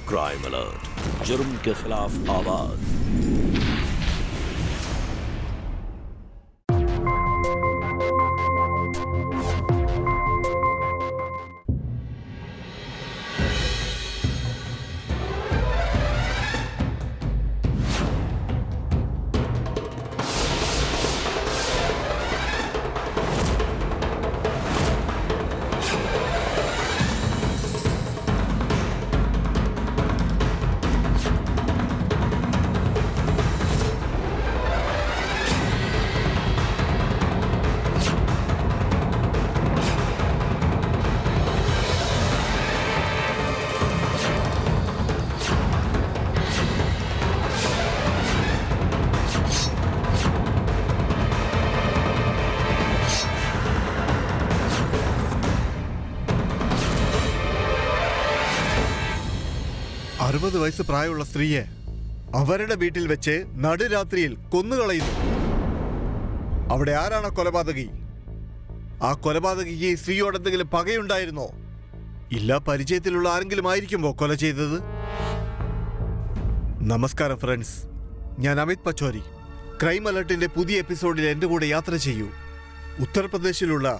Crime alert, जुर्म के खिलाफ आवाज। വയസ്സ് പ്രായമുള്ള സ്ത്രീയെ അവരുടെ വീട്ടിൽ വെച്ച് നടുരാത്രിയിൽ കൊന്നുകളയുന്നു. അവിടെ ആരാണ് കൊലപാതകി? ആ കൊലപാതകിക്ക് സ്ത്രീയോട് എന്തെങ്കിലും പകയുണ്ടായിരുന്നോ? ഇല്ല, പരിചയത്തിലുള്ള ആരെങ്കിലും ആയിരിക്കുമോ കൊല ചെയ്തത്? നമസ്കാരം ഫ്രണ്ട്സ്, ഞാൻ അമിത് പച്ചോരി. ക്രൈം അലർട്ടിന്റെ പുതിയ എപ്പിസോഡിൽ എന്റെ കൂടെ യാത്ര ചെയ്യൂ. ഉത്തർപ്രദേശിലുള്ള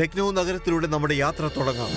ലക്നൗ നഗരത്തിലൂടെ നമ്മുടെ യാത്ര തുടങ്ങാം.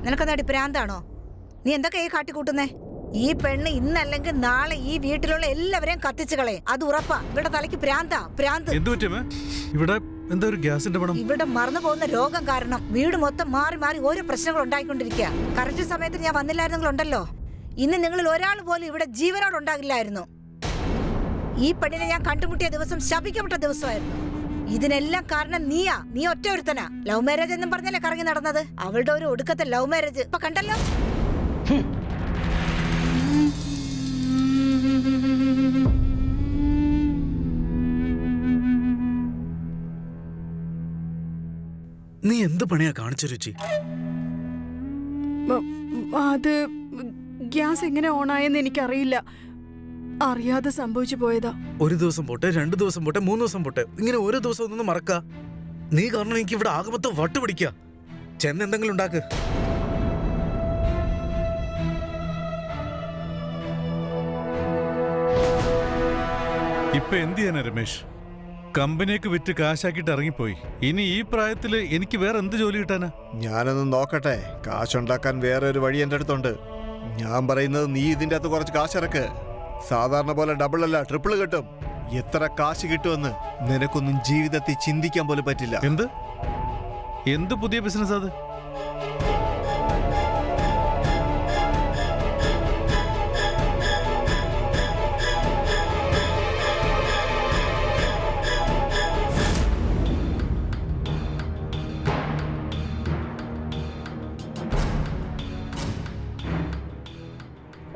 നിനക്കെന്താടി പ്രാന്താണോ? നീ എന്തൊക്കെ ഈ കാട്ടിക്കൂട്ടുന്നേ? ഈ പെണ്ണ് ഇന്നല്ലെങ്കിൽ നാളെ ഈ വീട്ടിലുള്ള എല്ലാവരെയും കത്തിച്ചു കളയും, അത് ഉറപ്പാ. ഇവിടെ തലയ്ക്ക് പ്രാന്താ, പ്രാന്ത്. ഇവിടെ മറന്നു പോകുന്ന രോഗം കാരണം വീട് മൊത്തം മാറി മാറി ഓരോ പ്രശ്നങ്ങൾ ഉണ്ടായിക്കൊണ്ടിരിക്കുക. കറക്റ്റ് സമയത്ത് ഞാൻ വന്നില്ലായിരുന്നെങ്കിലുണ്ടല്ലോ, ഇന്ന് നിങ്ങളിൽ ഒരാൾ പോലും ഇവിടെ ജീവനോടുണ്ടാകില്ലായിരുന്നു. ഈ പെണ്ണിനെ ഞാൻ കണ്ടുമുട്ടിയ ദിവസം ശപിക്കപ്പെട്ട ദിവസമായിരുന്നു. ഇതിനെല്ലാം കാരണം നീയാ, നീ ഒറ്റ ഒരുത്തനാ. ലവ് മാരേജ് എന്നും പറഞ്ഞല്ലേ കറങ്ങി നടന്നത്? അവളുടെ ഒരു ഒടുക്കത്തെ ലവ് മാരേജ് ഇപ്പൊ കണ്ടല്ലോ. നീ എന്ത് പണിയാ കാണിച്ച രുചി? അത് ഗ്യാസ് എങ്ങനെ ഓണായെന്ന് എനിക്കറിയില്ല, അറിയാതെ സംഭവിച്ചു പോയതാ. ഒരു ദിവസം പോട്ടെ, 2 ദിവസം പോട്ടെ, 3 ദിവസം പോട്ടെ, ഇങ്ങനെ ഓരോ ദിവസം ഒന്നും മറക്ക. നീ കാരണം എനിക്ക് ഇവിടെ ആകെ മൊത്തം വട്ട് പിടിക്കുക. ചെന്ന് എന്തെങ്കിലും ഉണ്ടാക്ക്. ഇപ്പൊ എന്ത് ചെയ്യാനാ രമേശ്? കമ്പനിയൊക്കെ വിറ്റ് കാശാക്കിട്ട് ഇറങ്ങിപ്പോയി. ഇനി ഈ പ്രായത്തില് എനിക്ക് വേറെ എന്ത് ജോലി കിട്ടാനാ? ഞാനൊന്ന് നോക്കട്ടെ. കാശുണ്ടാക്കാൻ വേറെ ഒരു വഴി എന്റെ അടുത്തുണ്ട്. ഞാൻ പറയുന്നത് നീ ഇതിന്റെ അകത്ത് കുറച്ച് കാശിറക്ക്. സാധാരണ പോലെ ഡബിൾ അല്ല, ട്രിപ്പിൾ കിട്ടും. എത്ര കാശ് കിട്ടുമെന്ന് നിനക്കൊന്നും ജീവിതത്തിൽ ചിന്തിക്കാൻ പോലും പറ്റില്ല. എന്ത് പുതിയ ബിസിനസ് അത്?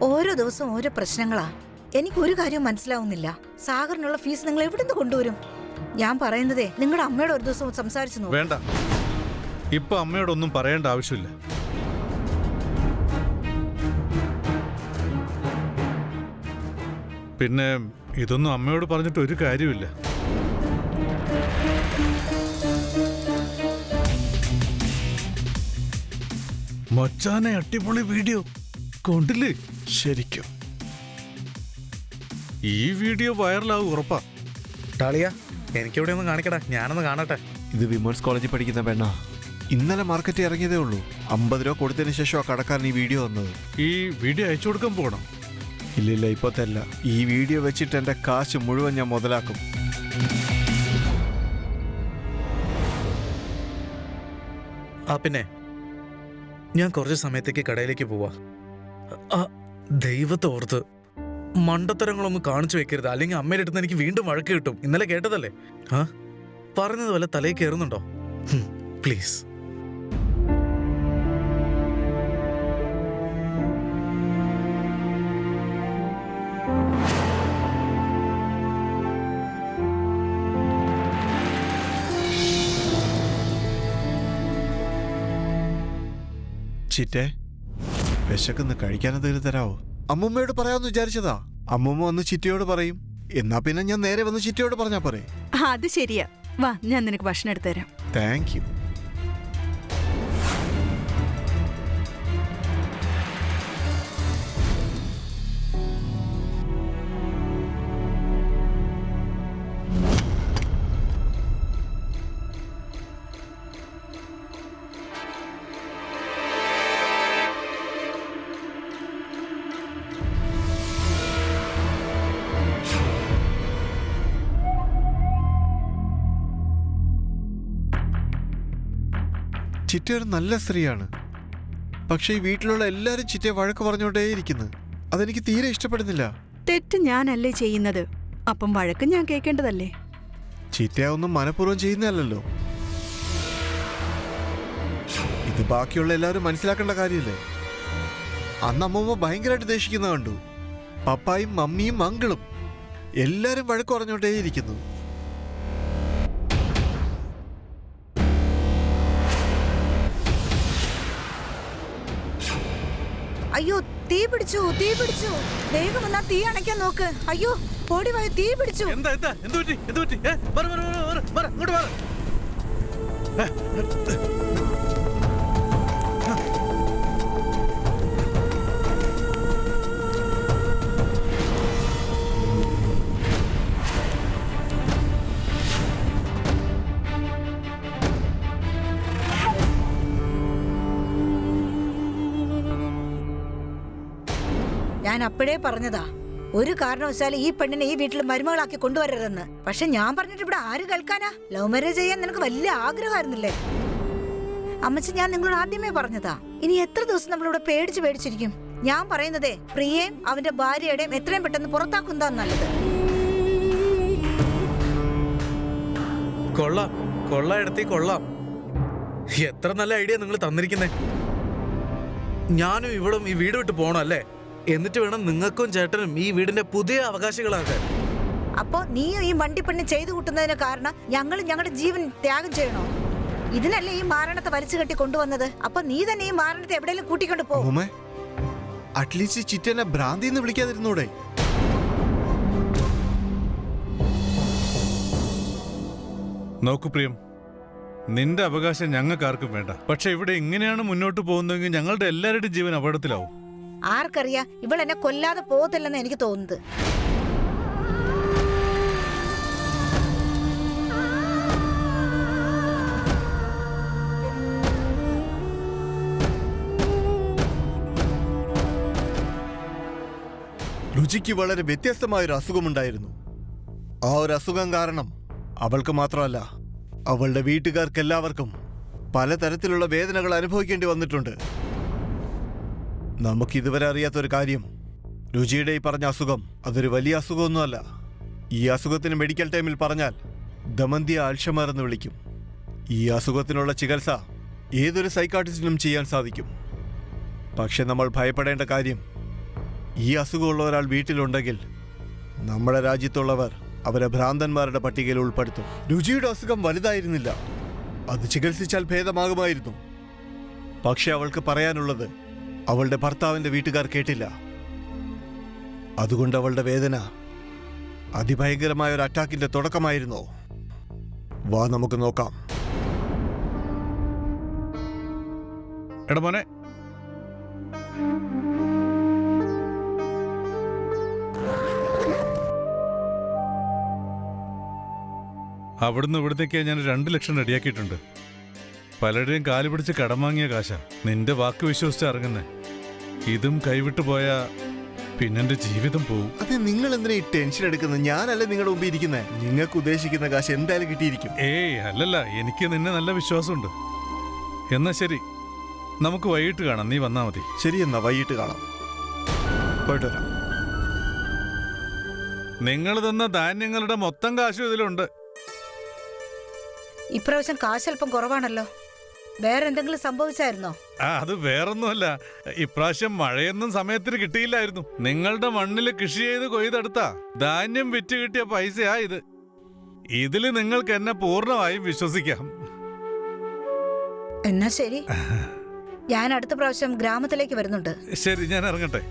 ഓരോ ദിവസവും ഓരോ പ്രശ്നങ്ങളാ. എനിക്ക് ഒരു കാര്യവും മനസ്സിലാവുന്നില്ല. സാഗറിനുള്ള ഫീസ് നിങ്ങൾ എവിടുന്ന് കൊണ്ടുവരും? ഞാൻ പറയുന്നതേ നിങ്ങളുടെ അമ്മയോട് ഒരു ദിവസം സംസാരിച്ചു നോക്കും. വേണ്ട, ഇപ്പൊ അമ്മയോടൊന്നും പറയേണ്ട ആവശ്യമില്ല. പിന്നെ ഇതൊന്നും അമ്മയോട് പറഞ്ഞിട്ട് ഒരു കാര്യമില്ല. മച്ചാനെ അടിപൊളി വീഡിയോ കൊണ്ടില്ലേ? ശരിക്കും ഈ വീഡിയോ വൈറലാവും ഉറപ്പാ. ടാളിയ, എനിക്കിവിടെ ഒന്ന് കാണിക്കടാ, ഞാനൊന്ന് കാണട്ടെ. ഇത് വിമൻസ് കോളേജിൽ പഠിക്കുന്ന പെണ്ണാ. ഇന്നലെ മാർക്കറ്റിൽ ഇറങ്ങിയതേ ഉള്ളൂ. 50 രൂപ കൊടുത്തതിന് ശേഷം കടക്കാരൻ ഈ വീഡിയോ വന്നത്. ഈ വീഡിയോ അയച്ചു കൊടുക്കാൻ പോകണം. ഇല്ലില്ല, ഇപ്പൊ തല്ല. ഈ വീഡിയോ വെച്ചിട്ട് എന്റെ കാശ് മുഴുവൻ ഞാൻ മുതലാക്കും. പിന്നെ ഞാൻ കുറച്ച് സമയത്തേക്ക് കടയിലേക്ക് പോവാ. ദൈവത്തെ ഓർത്ത് മണ്ടത്തരങ്ങളൊന്നും കാണിച്ചു വെക്കരുത്, അല്ലെങ്കിൽ അമ്മയുടെ അടുത്ത് എനിക്ക് വീണ്ടും വഴക്ക് കിട്ടും. ഇന്നലെ കേട്ടതല്ലേ? പറഞ്ഞത് വല്ല തലയിൽ കയറുന്നുണ്ടോ? പ്ലീസ്. ചിറ്റേ, വിശക്കൊന്ന് കഴിക്കാനെന്തെങ്കിലും തരാവോ? അമ്മൂമ്മയോട് പറയാമെന്ന് വിചാരിച്ചതാ. അമ്മൂമ്മ വന്ന് ചിറ്റയോട് പറയും. എന്നാ പിന്നെ ഞാൻ നേരെ വന്ന് ചിറ്റയോട് പറഞ്ഞാ പോരെ? അത് ശരിയാ. വാ, ഞാൻ നിനക്ക് ഭക്ഷണം എടുത്തു തരാം. Thank you. ചിറ്റ ഒരു നല്ല സ്ത്രീയാണ്. പക്ഷെ ഈ വീട്ടിലുള്ള എല്ലാരും ചിറ്റയെ വഴക്ക് പറഞ്ഞുകൊണ്ടേയിരിക്കുന്നു. അതെനിക്ക് തീരെ ഇഷ്ടപ്പെടുന്നില്ല. തെറ്റ് ഞാനല്ലേ ചെയ്യുന്നത്, അപ്പം വഴക്ക് ഞാൻ കേൾക്കേണ്ടതല്ലേ? ചിറ്റയൊന്നും മനഃപൂർവ്വം ചെയ്യുന്നതല്ലോ. ഇത് ബാക്കിയുള്ള എല്ലാവരും മനസ്സിലാക്കേണ്ട കാര്യമില്ലേ? അന്ന് അമ്മമ്മ ഭയങ്കരമായിട്ട് ദേഷിക്കുന്ന കണ്ടു. പപ്പായും മമ്മിയും അങ്കിളും എല്ലാരും വഴക്ക് പറഞ്ഞുകൊണ്ടേയിരിക്കുന്നു. അയ്യോ, തീ പിടിച്ചു, തീ പിടിച്ചു. വേഗം വന്നാ തീ അണയ്ക്കാൻ നോക്ക്. അയ്യോ, ഓടി പോയ തീ പിടിച്ചു. എന്താ എന്താ എന്ത് പറ്റി? എന്ത് പറ്റി? ഇങ്ങോട്ട് വാ. ഞാൻ അപ്പോഴേ പറഞ്ഞതാ, ഒരു കാരണവശാലും ഈ പെണ്ണിനെ ഈ വീട്ടിൽ മരുമകളാക്കി കൊണ്ടുവരരുതെന്ന്. പക്ഷെ ഞാൻ പറഞ്ഞിട്ട് ഇവിടെ ആര് കേൾക്കാനാ? ലവ് മാരേജ് ചെയ്യാൻ നിനക്ക് വലിയ ആഗ്രഹമായിരുന്നില്ലേ? അമ്മച്ചി, ഞാൻ നിങ്ങളോട് ആദ്യമേ പറഞ്ഞതാ, ഇനി എത്ര ദിവസം നമ്മളിവിടെ പേടിച്ചിരിക്കും? ഞാൻ പറയുന്നതേ, പ്രിയയും അവന്റെ ഭാര്യയുടെയും എത്രയും പെട്ടെന്ന് പുറത്താക്കുന്നതാ നല്ലത്. കൊള്ളാം. എത്ര നല്ല ഐഡിയ നിങ്ങൾ തന്നിരിക്കുന്നേ. ഞാനും ഇവിടും ഈ വീട് വിട്ട് പോകണം അല്ലേ? എന്നിട്ട് വേണം നിങ്ങൾക്കും ചേട്ടനും ഈ വീടിന്റെ പുതിയ അവകാശികളാകാൻ. അപ്പോ നീ ഈ വണ്ടിപ്പെണ്ണി ചെയ്തു കൂട്ടുന്നതിന് കാരണം ഞങ്ങളും ഞങ്ങളുടെ ജീവൻ ത്യാഗം ചെയ്യണോ? ഇതിനല്ലേ ഈ മാരണത്തെ വലിച്ചു കെട്ടി കൊണ്ടുവന്നത്? അപ്പൊ നീ തന്നെ ഈ മാരണത്തെ എവിടെയെങ്കിലും കൂട്ടിക്കൊണ്ട് പോകും. അറ്റ്ലീസ്റ്റ് ചിറ്റനെ ഭ്രാന്തി എന്ന് വിളിക്കാതിരുന്നൂടെ? നോക്കു പ്രിയം, നിന്റെ അവകാശം ഞങ്ങൾക്കാർക്കും വേണ്ട. പക്ഷെ ഇവിടെ ഇങ്ങനെയാണ് മുന്നോട്ട് പോകുന്നതെങ്കിൽ ഞങ്ങളുടെ എല്ലാവരുടെയും ജീവൻ അപകടത്തിലാവും. ആർക്കറിയാ, ഇവൾ എന്നെ കൊല്ലാതെ പോകത്തില്ലെന്ന് എനിക്ക് തോന്നുന്നത്. രുചിക്ക് വളരെ വ്യത്യസ്തമായൊരു അസുഖമുണ്ടായിരുന്നു. ആ ഒരു അസുഖം കാരണം അവൾക്ക് മാത്രമല്ല, അവളുടെ വീട്ടുകാർക്കെല്ലാവർക്കും പലതരത്തിലുള്ള വേദനകൾ അനുഭവിക്കേണ്ടി വന്നിട്ടുണ്ട്. നമുക്കിതുവരെ അറിയാത്തൊരു കാര്യം, രുചിയുടെ ഈ പറഞ്ഞ അസുഖം അതൊരു വലിയ അസുഖമൊന്നുമല്ല. ഈ അസുഖത്തിന് മെഡിക്കൽ ടൈമിൽ പറഞ്ഞാൽ ദമന്തിയ അൾഷമർ എന്ന് വിളിക്കും. ഈ അസുഖത്തിനുള്ള ചികിത്സ ഏതൊരു സൈക്കാട്രിസ്റ്റിനും ചെയ്യാൻ സാധിക്കും. പക്ഷെ നമ്മൾ ഭയപ്പെടേണ്ട കാര്യം, ഈ അസുഖമുള്ള ഒരാൾ വീട്ടിലുണ്ടെങ്കിൽ നമ്മുടെ രാജ്യത്തുള്ളവർ അവരെ ഭ്രാന്തന്മാരുടെ പട്ടികയിൽ ഉൾപ്പെടുത്തും. രുചിയുടെ അസുഖം വലുതായിരുന്നില്ല, അത് ചികിത്സിച്ചാൽ ഭേദമാകുമായിരുന്നു. പക്ഷെ അവൾക്ക് പറയാനുള്ളത് അവളുടെ ഭർത്താവിന്റെ വീട്ടുകാർ കേട്ടില്ല. അതുകൊണ്ട് അവളുടെ വേദന അതിഭയങ്കരമായ ഒരു അറ്റാക്കിന്റെ തുടക്കമായിരുന്നു. വാ നമുക്ക് നോക്കാം. എടാ മോനെ, അവിടുന്ന് ഇവിടത്തേക്ക് ഞാൻ 2 ലക്ഷം റെഡിയാക്കിയിട്ടുണ്ട്. പലരുടെയും കാല് പിടിച്ച് കടം വാങ്ങിയ കാശാ. നിന്റെ വാക്ക് വിശ്വസിച്ച് ഇറങ്ങുന്നേ. ഇതും കൈവിട്ടു പോയാ പിന്നെന്റെ ജീവിതം പോവും. അത് നിങ്ങൾ എന്തിനാ ഈ ടെൻഷൻ എടുക്കുന്നത്? ഞാനല്ലേ നിങ്ങളുടെ മുമ്പിൽ ഇരിക്കുന്നേ. നിങ്ങൾക്ക് ഉദ്ദേശിക്കുന്ന കാശ് എന്തായാലും കിട്ടിയിരിക്കും. ഏയ് അല്ലല്ല, എനിക്ക് നിന്നെ നല്ല വിശ്വാസമുണ്ട്. എന്നാ ശരി, നമുക്ക് വൈകിട്ട് കാണാം. നീ വന്നാ മതി. ശരി, എന്നാ വൈകിട്ട് കാണാം. പോയിട്ട് വരാം. നിങ്ങൾ തന്ന ധാന്യങ്ങളുടെ മൊത്തം കാശും ഇതിലുണ്ട്. ഇപ്രാവശ്യം കാശ് അല്പം കുറവാണല്ലോ. വേറെ എന്തെങ്കിലും സംഭവിച്ചായിരുന്നോ? അത് വേറൊന്നുമല്ല, ഇപ്രാവശ്യം മഴയൊന്നും സമയത്തിന് കിട്ടിയില്ലായിരുന്നു. നിങ്ങളുടെ മണ്ണില് കൃഷി ചെയ്ത് കൊയ്തെടുത്താ ധാന്യം വിറ്റ് കിട്ടിയ പൈസയാ ഇത്. ഇതില് നിങ്ങൾക്ക് എന്നെ പൂർണ്ണമായും വിശ്വസിക്കാം. എന്നാ ശരി, ഞാൻ അടുത്ത പ്രാവശ്യം ഗ്രാമത്തിലേക്ക് വരുന്നുണ്ട്. ശരി, ഞാൻ ഇറങ്ങട്ടെ.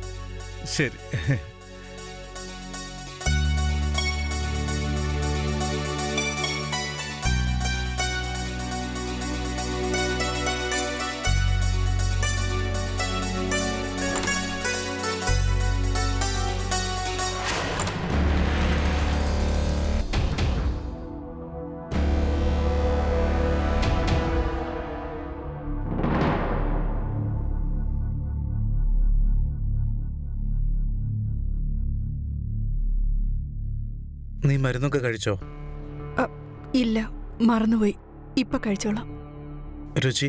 ശരി. നീ മരുന്നൊക്കെ കഴിച്ചോ? ഇല്ല, മറന്നുപോയി. ഇപ്പൊ കഴിച്ചോളാം. രുചി,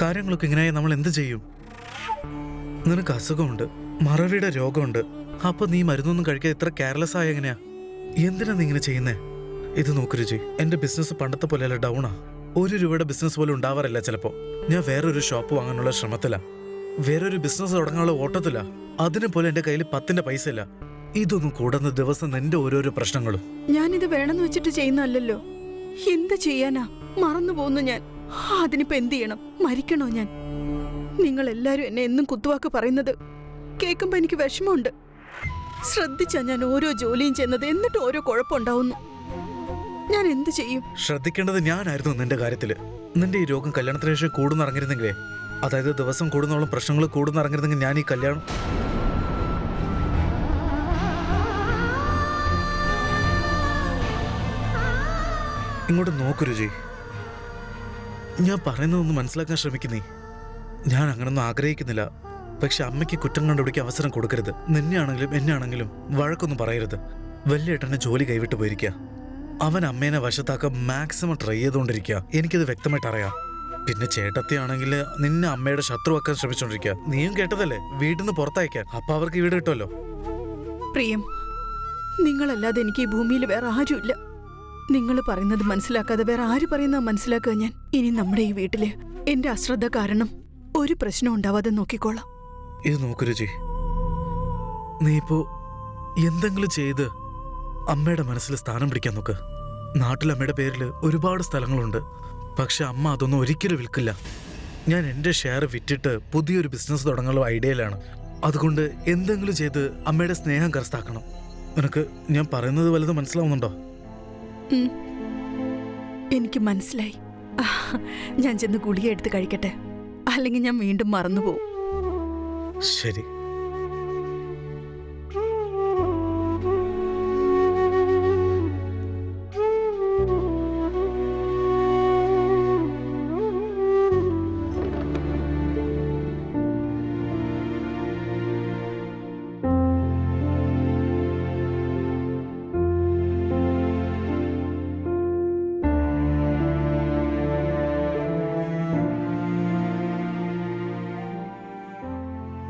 കാര്യങ്ങളൊക്കെ ഇങ്ങനെയായി നമ്മൾ എന്ത് ചെയ്യും? നിനക്ക് അസുഖമുണ്ട്, മറവിയുടെ രോഗമുണ്ട്. അപ്പൊ നീ മരുന്നൊന്നും കഴിക്കാൻ ഇത്ര കെയർലെസ് ആയ എങ്ങനെയാ? എന്തിനാ നീ ഇങ്ങനെ ചെയ്യുന്നേ? ഇത് നോക്ക് രുചി, എന്റെ ബിസിനസ് പണ്ടത്തെ പോലെയല്ല, ഡൗണാ. 1 രൂപയുടെ ബിസിനസ് പോലും ഉണ്ടാവാറില്ല. ചിലപ്പോ ഞാൻ വേറൊരു ഷോപ്പ് വാങ്ങാനുള്ള ശ്രമത്തിലാ, വേറൊരു ബിസിനസ് തുടങ്ങാനുള്ള ഓട്ടത്തില്ല. അതിന് പോലും എന്റെ കയ്യിൽ 10ന്റെ പൈസ ഇല്ല. ഇതൊന്നും കൂടാതെ ദിവസം നിന്റെ ഓരോരോ പ്രശ്നങ്ങളും. ഞാനിത് വേണമെന്ന് വെച്ചിട്ട് ചെയ്യുന്നല്ലോ. എന്ത് ചെയ്യാനാ? മറന്നു പോകുന്നു ഞാൻ. അതിനിപ്പോ എന്ത് ചെയ്യണം? മരിക്കണോ ഞാൻ? നിങ്ങൾ എല്ലാരും എന്നെ എന്നും കുത്തുവാക്ക് പറയുന്നത് കേൾക്കുമ്പോ എനിക്ക് വിഷമമുണ്ട്. ശ്രദ്ധിച്ചാ ഞാൻ ഓരോ ജോലിയും ചെയ്യുന്നത്, എന്നിട്ട് ഓരോ കുഴപ്പമുണ്ടാവുന്നു. ഞാൻ എന്ത് ചെയ്യും? ശ്രദ്ധിക്കേണ്ടത് ഞാനായിരുന്നു നിന്റെ കാര്യത്തില്. നിന്റെ ഈ രോഗം കല്യാണത്തിന് ശേഷം കൂടുന്നിറങ്ങിരുന്നെങ്കിലേ, അതായത് ദിവസം കൂടുന്നോളം പ്രശ്നങ്ങൾ കൂടുന്നിറങ്ങിരുന്നെങ്കിൽ ഞാൻ ഈ കല്യാണം ഇങ്ങോട്ട് നോക്കൂ രുചി. ഞാൻ പറയുന്നതൊന്ന് മനസ്സിലാക്കാൻ ശ്രമിക്കുന്നേ. ഞാൻ അങ്ങനൊന്നും ആഗ്രഹിക്കുന്നില്ല. പക്ഷെ അമ്മയ്ക്ക് കുറ്റം കണ്ടുപിടിക്കാൻ അവസരം കൊടുക്കരുത്. നിന്നെയാണെങ്കിലും എന്നെ ആണെങ്കിലും വഴക്കൊന്നും പറയരുത്. വലിയേട്ടനെ ജോലി കൈവിട്ട് പോയിരിക്കുക. അവൻ അമ്മേനെ വശത്താക്കാൻ മാക്സിമം ട്രൈ ചെയ്തുകൊണ്ടിരിക്കുക. എനിക്കത് വ്യക്തമായിട്ട് അറിയാം. പിന്നെ ചേട്ടത്തിയാണെങ്കിൽ നിന്നെ അമ്മയുടെ ശത്രുവാക്കാൻ ശ്രമിച്ചോണ്ടിരിക്കുക. നീയും കേട്ടതല്ലേ, വീട്ടിൽ നിന്ന് പുറത്തയക്കാൻ. അപ്പൊ അവർക്ക് വീട് കിട്ടുമല്ലോ. പ്രിയം, നിങ്ങളല്ലാതെ എനിക്ക് ഈ ഭൂമിയിൽ വേറെ ആരുമില്ല. നിങ്ങൾ പറയുന്നത് മനസ്സിലാക്കാതെ വേറെ ആര് പറയുന്നത് മനസ്സിലാക്കുക ഞാൻ. ഇനി നമ്മുടെ ഈ വീട്ടില് എന്റെ അശ്രദ്ധ കാരണം ഒരു പ്രശ്നം ഉണ്ടാവാതെ നോക്കിക്കോളാം. ഇത് നോക്കൂ രുചി, നീ ഇപ്പോ എന്തെങ്കിലും ചെയ്ത് അമ്മയുടെ മനസ്സിൽ സ്ഥാനം പിടിക്കാൻ നോക്ക്. നാട്ടിൽ അമ്മയുടെ പേരിൽ ഒരുപാട് സ്ഥലങ്ങളുണ്ട്. പക്ഷെ അമ്മ അതൊന്നും ഒരിക്കലും വിൽക്കില്ല. ഞാൻ എൻ്റെ ഷെയർ വിറ്റിട്ട് പുതിയൊരു ബിസിനസ് തുടങ്ങാനുള്ള ഐഡിയയിലാണ്. അതുകൊണ്ട് എന്തെങ്കിലും ചെയ്ത് അമ്മയുടെ സ്നേഹം കരസ്ഥാക്കണം. നിനക്ക് ഞാൻ പറയുന്നത് വലുത് മനസ്സിലാവുന്നുണ്ടോ? എനിക്ക് മനസ്സിലായി. ഞാൻ ചെന്ന് ഗുളിക എടുത്ത് കഴിക്കട്ടെ, അല്ലെങ്കിൽ ഞാൻ വീണ്ടും മറന്നുപോകും. ശരി.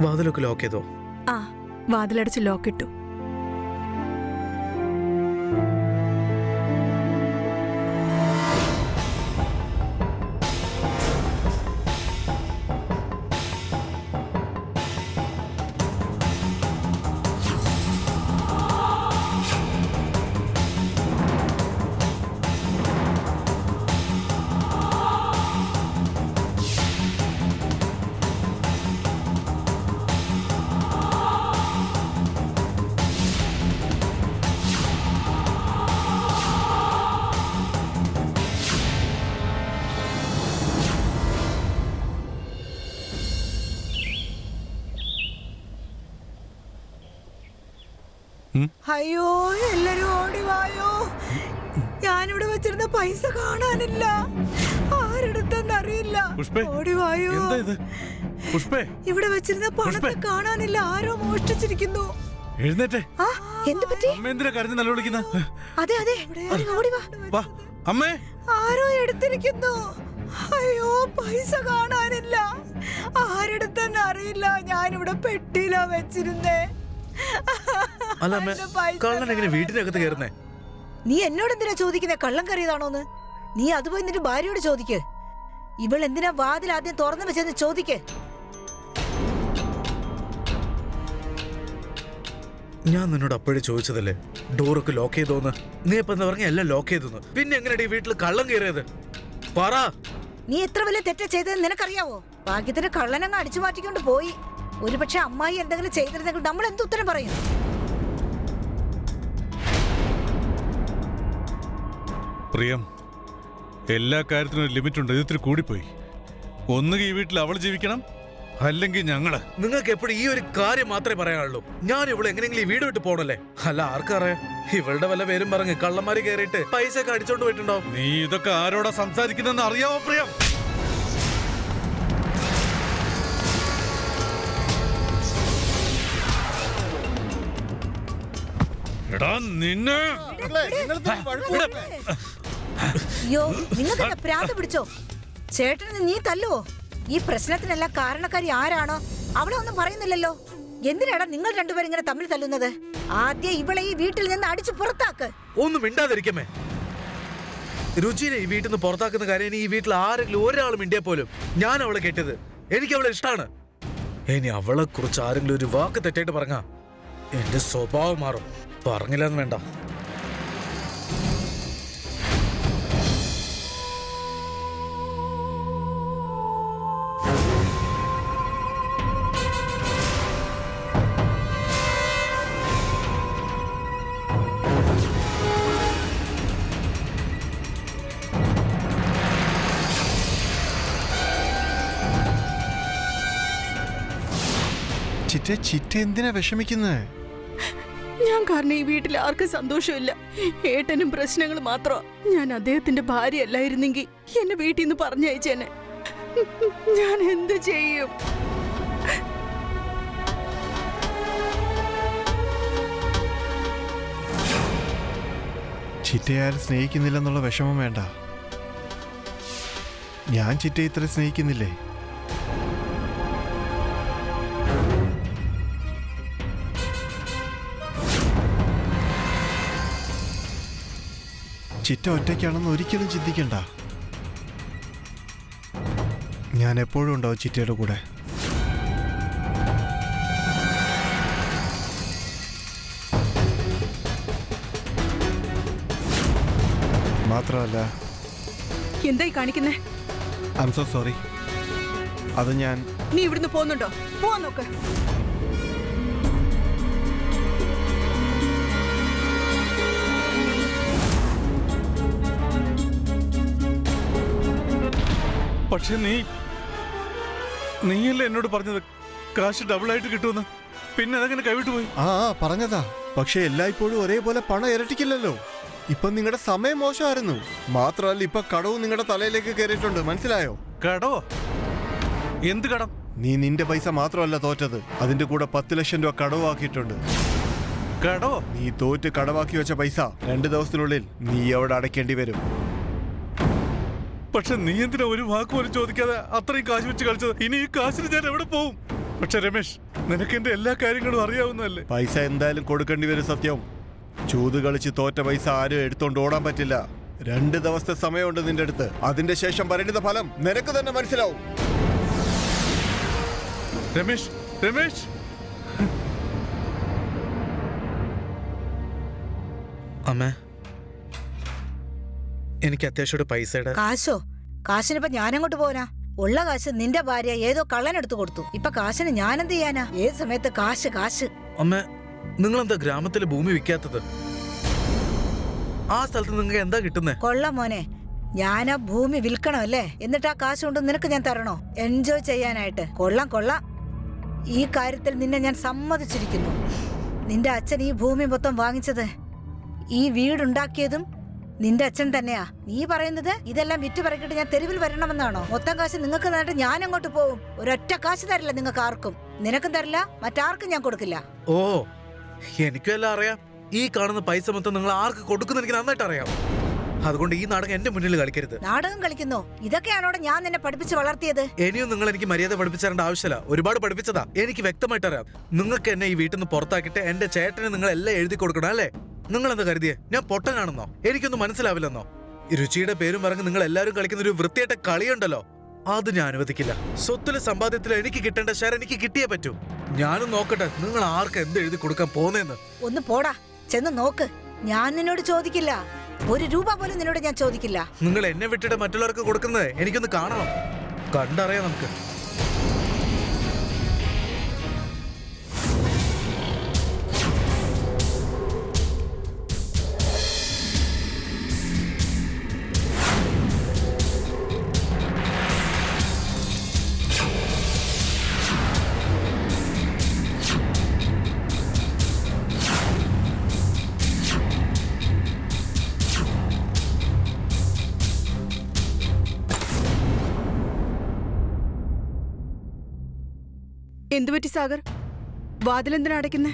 വാതിലൊക്കെ ലോക്ക് ചെയ്തോ? ആ, വാതിലടച്ച് ലോക്കിട്ടു. അയ്യോ എല്ലാരും ഓടിവായോ. ഞാനിവിടെ വെച്ചിരുന്ന പൈസ കാണാനില്ല, ആരെടുത്തെന്നറിയില്ല. പുഷ്പേ, ഓടിവായോ. എന്താ ഇത്? പുഷ്പേ, ഇവിടെ വെച്ചിരുന്ന പണത്തെ കാണാനില്ല, ആരോ മോഷ്ടിച്ചിരിക്കുന്നു. എഴുന്നേറ്റേ. ആ, എന്ത് പറ്റി? അമ്മ എന്തിനാ കരഞ്ഞ് നല്ല വിളിക്കുന്ന? അതെ അതെ, ഓടിവാ. വാ അമ്മേ. ആരോ എടുത്തിരിക്കുന്നു. അയ്യോ പൈസ കാണാനില്ല, ആരെടുത്തെന്ന് അറിയില്ല. ഞാനിവിടെ പെട്ടിയിലാ വെച്ചിരുന്നേ. അല്ല അമ്മ, കള്ളൻ എങ്ങനെ വീട്ടിനകത്ത് കയറുന്നേ? നീ എന്നോട് എന്തിനാ ചോദിക്കുന്നേ കള്ളം കയറിയതാണോന്ന്? നീ അതുപോയി നിന്റെ ഭാര്യയോട് ചോദിക്ക്. ഇവൾ എന്തിനാ വാതിൽ ആദ്യം തുറന്നു വെച്ചെന്ന് ചോദിക്ക്. ഞാൻ നിന്നോട് അപ്പോഴേ ചോദിച്ചതല്ലേ ഡോറൊക്കെ ലോക്ക് ചെയ്തോന്ന്. നീ ഇപ്പൊ എന്താ പറഞ്ഞ എല്ലാം ലോക്ക് ചെയ്തെന്ന്. പിന്നെ എങ്ങനെയാ ഈ വീട്ടിൽ കള്ളം കയറിയത്? പറ. നീ എത്ര വലിയ തെറ്റ ചെയ്തതെന്ന് നിനക്കറിയാവോ? ഭാഗ്യത്തിന് കള്ളനങ്ങ് അടിച്ചു മാറ്റിക്കൊണ്ട് പോയി. ഒരുപക്ഷെ അമ്മായി എന്തെങ്കിലും ചെയ്തിരുന്നെങ്കിൽ നമ്മൾ എന്ത് ഉത്തരം പറയും? പ്രിയം, എല്ലാ കാര്യത്തിനും ഒരു ലിമിറ്റ് ഉണ്ട്. ഇത്തിരി കൂടിപ്പോയി. ഒന്നുകിൽ ഈ വീട്ടിൽ അവൾ ജീവിക്കണം, അല്ലെങ്കിൽ ഞങ്ങള്. നിങ്ങൾക്ക് എപ്പോഴും ഈ ഒരു കാര്യം മാത്രമേ പറയാനുള്ളൂ. ഞാൻ ഇവിടെ എങ്ങനെയെങ്കിലും ഈ വീട് വിട്ട് പോണല്ലേ. അല്ല ആർക്കറിയാം, ഇവളുടെ വല്ല പേരും പറഞ്ഞ് കള്ളന്മാര് കയറിയിട്ട് പൈസ ഒക്കെ അടിച്ചോണ്ട് പോയിട്ടുണ്ടാവും. നീ ഇതൊക്കെ ആരോടാ സംസാരിക്കുന്നെന്ന് അറിയാവോ പ്രിയം? എടാ നിന്നെ. അയ്യോ നിങ്ങൾക്ക് പ്രാന്ത് പിടിച്ചോ? ചേട്ടന് നീ തല്ലുവോ? ഈ പ്രശ്നത്തിനെല്ലാം കാരണക്കാരി ആരാണോ അവളെ ഒന്നും പറയുന്നില്ലല്ലോ. എന്തിനാടാ നിങ്ങൾ രണ്ടുപേരും ഇങ്ങനെ തമ്മിൽ തല്ലുന്നത്? ആദ്യം ഇവളെ ഈ വീട്ടിൽ നിന്ന് അടിച്ചു പുറത്താക്ക്. ഒന്നും മിണ്ടാതിരിക്കമേ. രുചിനെ ഈ വീട്ടിൽ നിന്ന് പുറത്താക്കുന്ന കാര്യം ഇനി ഈ വീട്ടിൽ ആരെങ്കിലും ഒരാളും മിണ്ടിയാ പോലും ഞാൻ അവളെ കേട്ടത്. എനിക്ക് അവളെ ഇഷ്ടമാണ്. ഇനി അവളെ കുറിച്ച് ആരെങ്കിലും ഒരു വാക്ക് തെറ്റായിട്ട് പറഞ്ഞാ എന്റെ സ്വഭാവം മാറും. പറഞ്ഞില്ലെന്ന് വേണ്ട. ചിറ്റ എന്തിനാ വിഷമിക്കുന്നത്? ഞാൻ കാരണം ഈ വീട്ടിൽ ആർക്കും സന്തോഷമില്ല. ഏട്ടനും പ്രശ്നങ്ങൾ മാത്രമാ. ഞാൻ അദ്ദേഹത്തിന്റെ ഭാര്യ അല്ലായിരുന്നെങ്കിൽ എന്നെ വീട്ടിൽ നിന്ന് പറഞ്ഞയച്ചേനെ. ഞാൻ എന്ത് ചെയ്യും? ചിറ്റയാൽ സ്നേഹിക്കുന്നില്ലെന്നുള്ള വിഷമം വേണ്ട. ഞാൻ ചിറ്റയെ ഇത്ര സ്നേഹിക്കുന്നില്ലേ? ചിറ്റ ഒറ്റയ്ക്കാണെന്ന് ഒരിക്കലും ചിന്തിക്കണ്ട. ഞാൻ എപ്പോഴും ഉണ്ടാവും ചിറ്റയുടെ കൂടെ. മാത്രമല്ല, എന്തായി കാണിക്കുന്നേ? I am so sorry. അത് ഞാൻ. നീ ഇവിടുന്ന് പോകുന്നുണ്ടോ? പോവാൻ നോക്ക്. പക്ഷെ നീയല്ലേ എന്നോട് പറഞ്ഞത് കാശ് ഡബിൾ ആയിട്ട് കിട്ടുമെന്ന്. പിന്നെ അതങ്ങനെ കൈവിട്ടു പോയി. പറഞ്ഞതാ. പക്ഷെ എല്ലായ്പ്പോഴും ഒരേപോലെ പണം ഇരട്ടിക്കില്ലല്ലോ. ഇപ്പൊ നിങ്ങളുടെ സമയം മോശമായിരുന്നു. മാത്രമല്ല ഇപ്പൊ കടവും നിങ്ങളുടെ തലയിലേക്ക് കയറിയിട്ടുണ്ട്. മനസ്സിലായോ? കടവോ? എന്ത് കടം? നീ നിന്റെ പൈസ മാത്രമല്ല തോറ്റത്, അതിന്റെ കൂടെ 10 ലക്ഷം രൂപ കടവാക്കിയിട്ടുണ്ട്. കടവോ? നീ തോറ്റ് കടവാക്കി വെച്ച പൈസ 2 ദിവസത്തിനുള്ളിൽ നീ അവിടെ അടയ്ക്കേണ്ടി വരും. പക്ഷെ നീ എന്തിനാ ഒരു വാക്ക് പോലും ചോദിക്കാതെ അത്രയും കാശ് വെച്ച് കളിച്ചത്? ഇനി ഈ കാശിന് ഞാൻ എവിടെ പോവും? പക്ഷെ രമേശ്, നിനക്ക് എന്റെ എല്ലാ കാര്യങ്ങളും അറിയാവുന്നതല്ലേ? പൈസ എന്തായാലും കൊടുക്കേണ്ടി വരും. സത്യം, ചൂത് കളിച്ച് തോറ്റ പൈസ ആരും എടുത്തോണ്ട് ഓടാൻ പറ്റില്ല. 2 ദിവസത്തെ സമയമുണ്ട് നിന്റെ അടുത്ത്. അതിന്റെ ശേഷം പരിണിത ഫലം നിനക്ക് തന്നെ മനസ്സിലാവും. രമേശ്, രമേശ്, അമ്മേ, എനിക്ക് അത്യാവശ്യം പൈസയുടെ. കാശിനിപ്പോ ഞാനങ്ങോട്ട് പോനാ? ഉള്ള കാശ് നിന്റെ ഭാര്യ ഏതോ കള്ളനെടുത്ത് കൊടുത്തു. ഇപ്പൊ കാശിന് ഞാനെന്ത് ചെയ്യാനാ? ഏത് സമയത്ത് കാശ്. അമ്മ, നിങ്ങളെന്താ ഗ്രാമത്തിലെ ഭൂമി വിൽക്കാത്തത്? ആ സ്ഥലത്ത് നിങ്ങൾക്ക് എന്താ കിട്ടുന്നേ? കൊള്ളാം മോനെ, ഞാൻ ആ ഭൂമി വിൽക്കണമല്ലേ? എന്നിട്ട് ആ കാശ് കൊണ്ട് നിനക്ക് ഞാൻ തരണോ എൻജോയ് ചെയ്യാനായിട്ട്? കൊള്ളാം. ഈ കാര്യത്തിൽ നിന്നെ ഞാൻ സമ്മതിച്ചിരിക്കുന്നു. നിന്റെ അച്ഛൻ ഈ ഭൂമി മൊത്തം വാങ്ങിച്ചത്, ഈ വീടുണ്ടാക്കിയതും നിന്റെ അച്ഛൻ തന്നെയാ. നീ പറയുന്നത് ഇതെല്ലാം വിറ്റ് പറക്കിട്ട് ഞാൻ തെരുവിൽ വരണമെന്നാണോ? മൊത്തം കാശ് നിങ്ങൾക്ക് തന്നിട്ട് ഞാൻ അങ്ങോട്ട് പോവും. ഒരൊറ്റ കാശ് തരില്ല നിങ്ങൾക്ക് ആർക്കും. നിനക്കും തരില്ല, മറ്റാർക്കും ഞാൻ കൊടുക്കില്ല. ഓ, എനിക്കും എല്ലാം അറിയാം. ഈ കാണുന്ന പൈസ മൊത്തം നിങ്ങൾ ആർക്ക് കൊടുക്കുന്ന എനിക്ക് നന്നായിട്ട് അറിയാം. അതുകൊണ്ട് ഈ നാടകം എന്റെ മുന്നിൽ കളിക്കരുത്. നാടകം കളിക്കുന്നോ? ഇതൊക്കെയാണോ ഞാൻ നിന്നെ പഠിപ്പിച്ച് വളർത്തിയത്? ഇനിയും നിങ്ങൾ എനിക്ക് മര്യാദ പഠിപ്പിച്ചേണ്ട ആവശ്യമില്ല. ഒരുപാട് പഠിപ്പിച്ചതാ. എനിക്ക് വ്യക്തമായിട്ട് അറിയാം. നിങ്ങൾക്ക് എന്നെ ഈ വീട്ടിൽ നിന്ന് പുറത്താക്കിയിട്ട് എന്റെ ചേട്ടന് നിങ്ങൾ എല്ലാം എഴുതി കൊടുക്കണം അല്ലേ? നിങ്ങൾ എന്താ കരുതിയേ ഞാൻ പൊട്ടനാണെന്നോ? എനിക്കൊന്നും മനസ്സിലാവില്ലെന്നോ? രുചിയുടെ പേരും പറഞ്ഞ് നിങ്ങൾ എല്ലാവരും കളിക്കുന്ന ഒരു വൃത്തിയായിട്ട കളിയുണ്ടല്ലോ, അത് ഞാൻ അനുവദിക്കില്ല. സ്വത്തിലെ സമ്പാദ്യത്തിൽ എനിക്ക് കിട്ടേണ്ട ഷെയർ എനിക്ക് കിട്ടിയേ പറ്റൂ. ഞാനും നോക്കട്ടെ നിങ്ങൾ ആർക്ക് എന്ത് എഴുതി കൊടുക്കാൻ പോന്നേന്ന്. ഒന്ന് പോടാ, ചെന്ന് നോക്ക്. ഞാൻ നിന്നോട് ചോദിക്കില്ല, ഒരു രൂപ പോലും നിന്നോട് ഞാൻ ചോദിക്കില്ല. നിങ്ങൾ എന്നെ വിട്ടിട്ട് മറ്റുള്ളവർക്ക് കൊടുക്കുന്നത് എനിക്കൊന്ന് കാണണം. കണ്ടറിയാം നമുക്ക്. എന്തുപറ്റി സാഗർ? വാതിലെന്തിനാ അടയ്ക്കുന്നേ?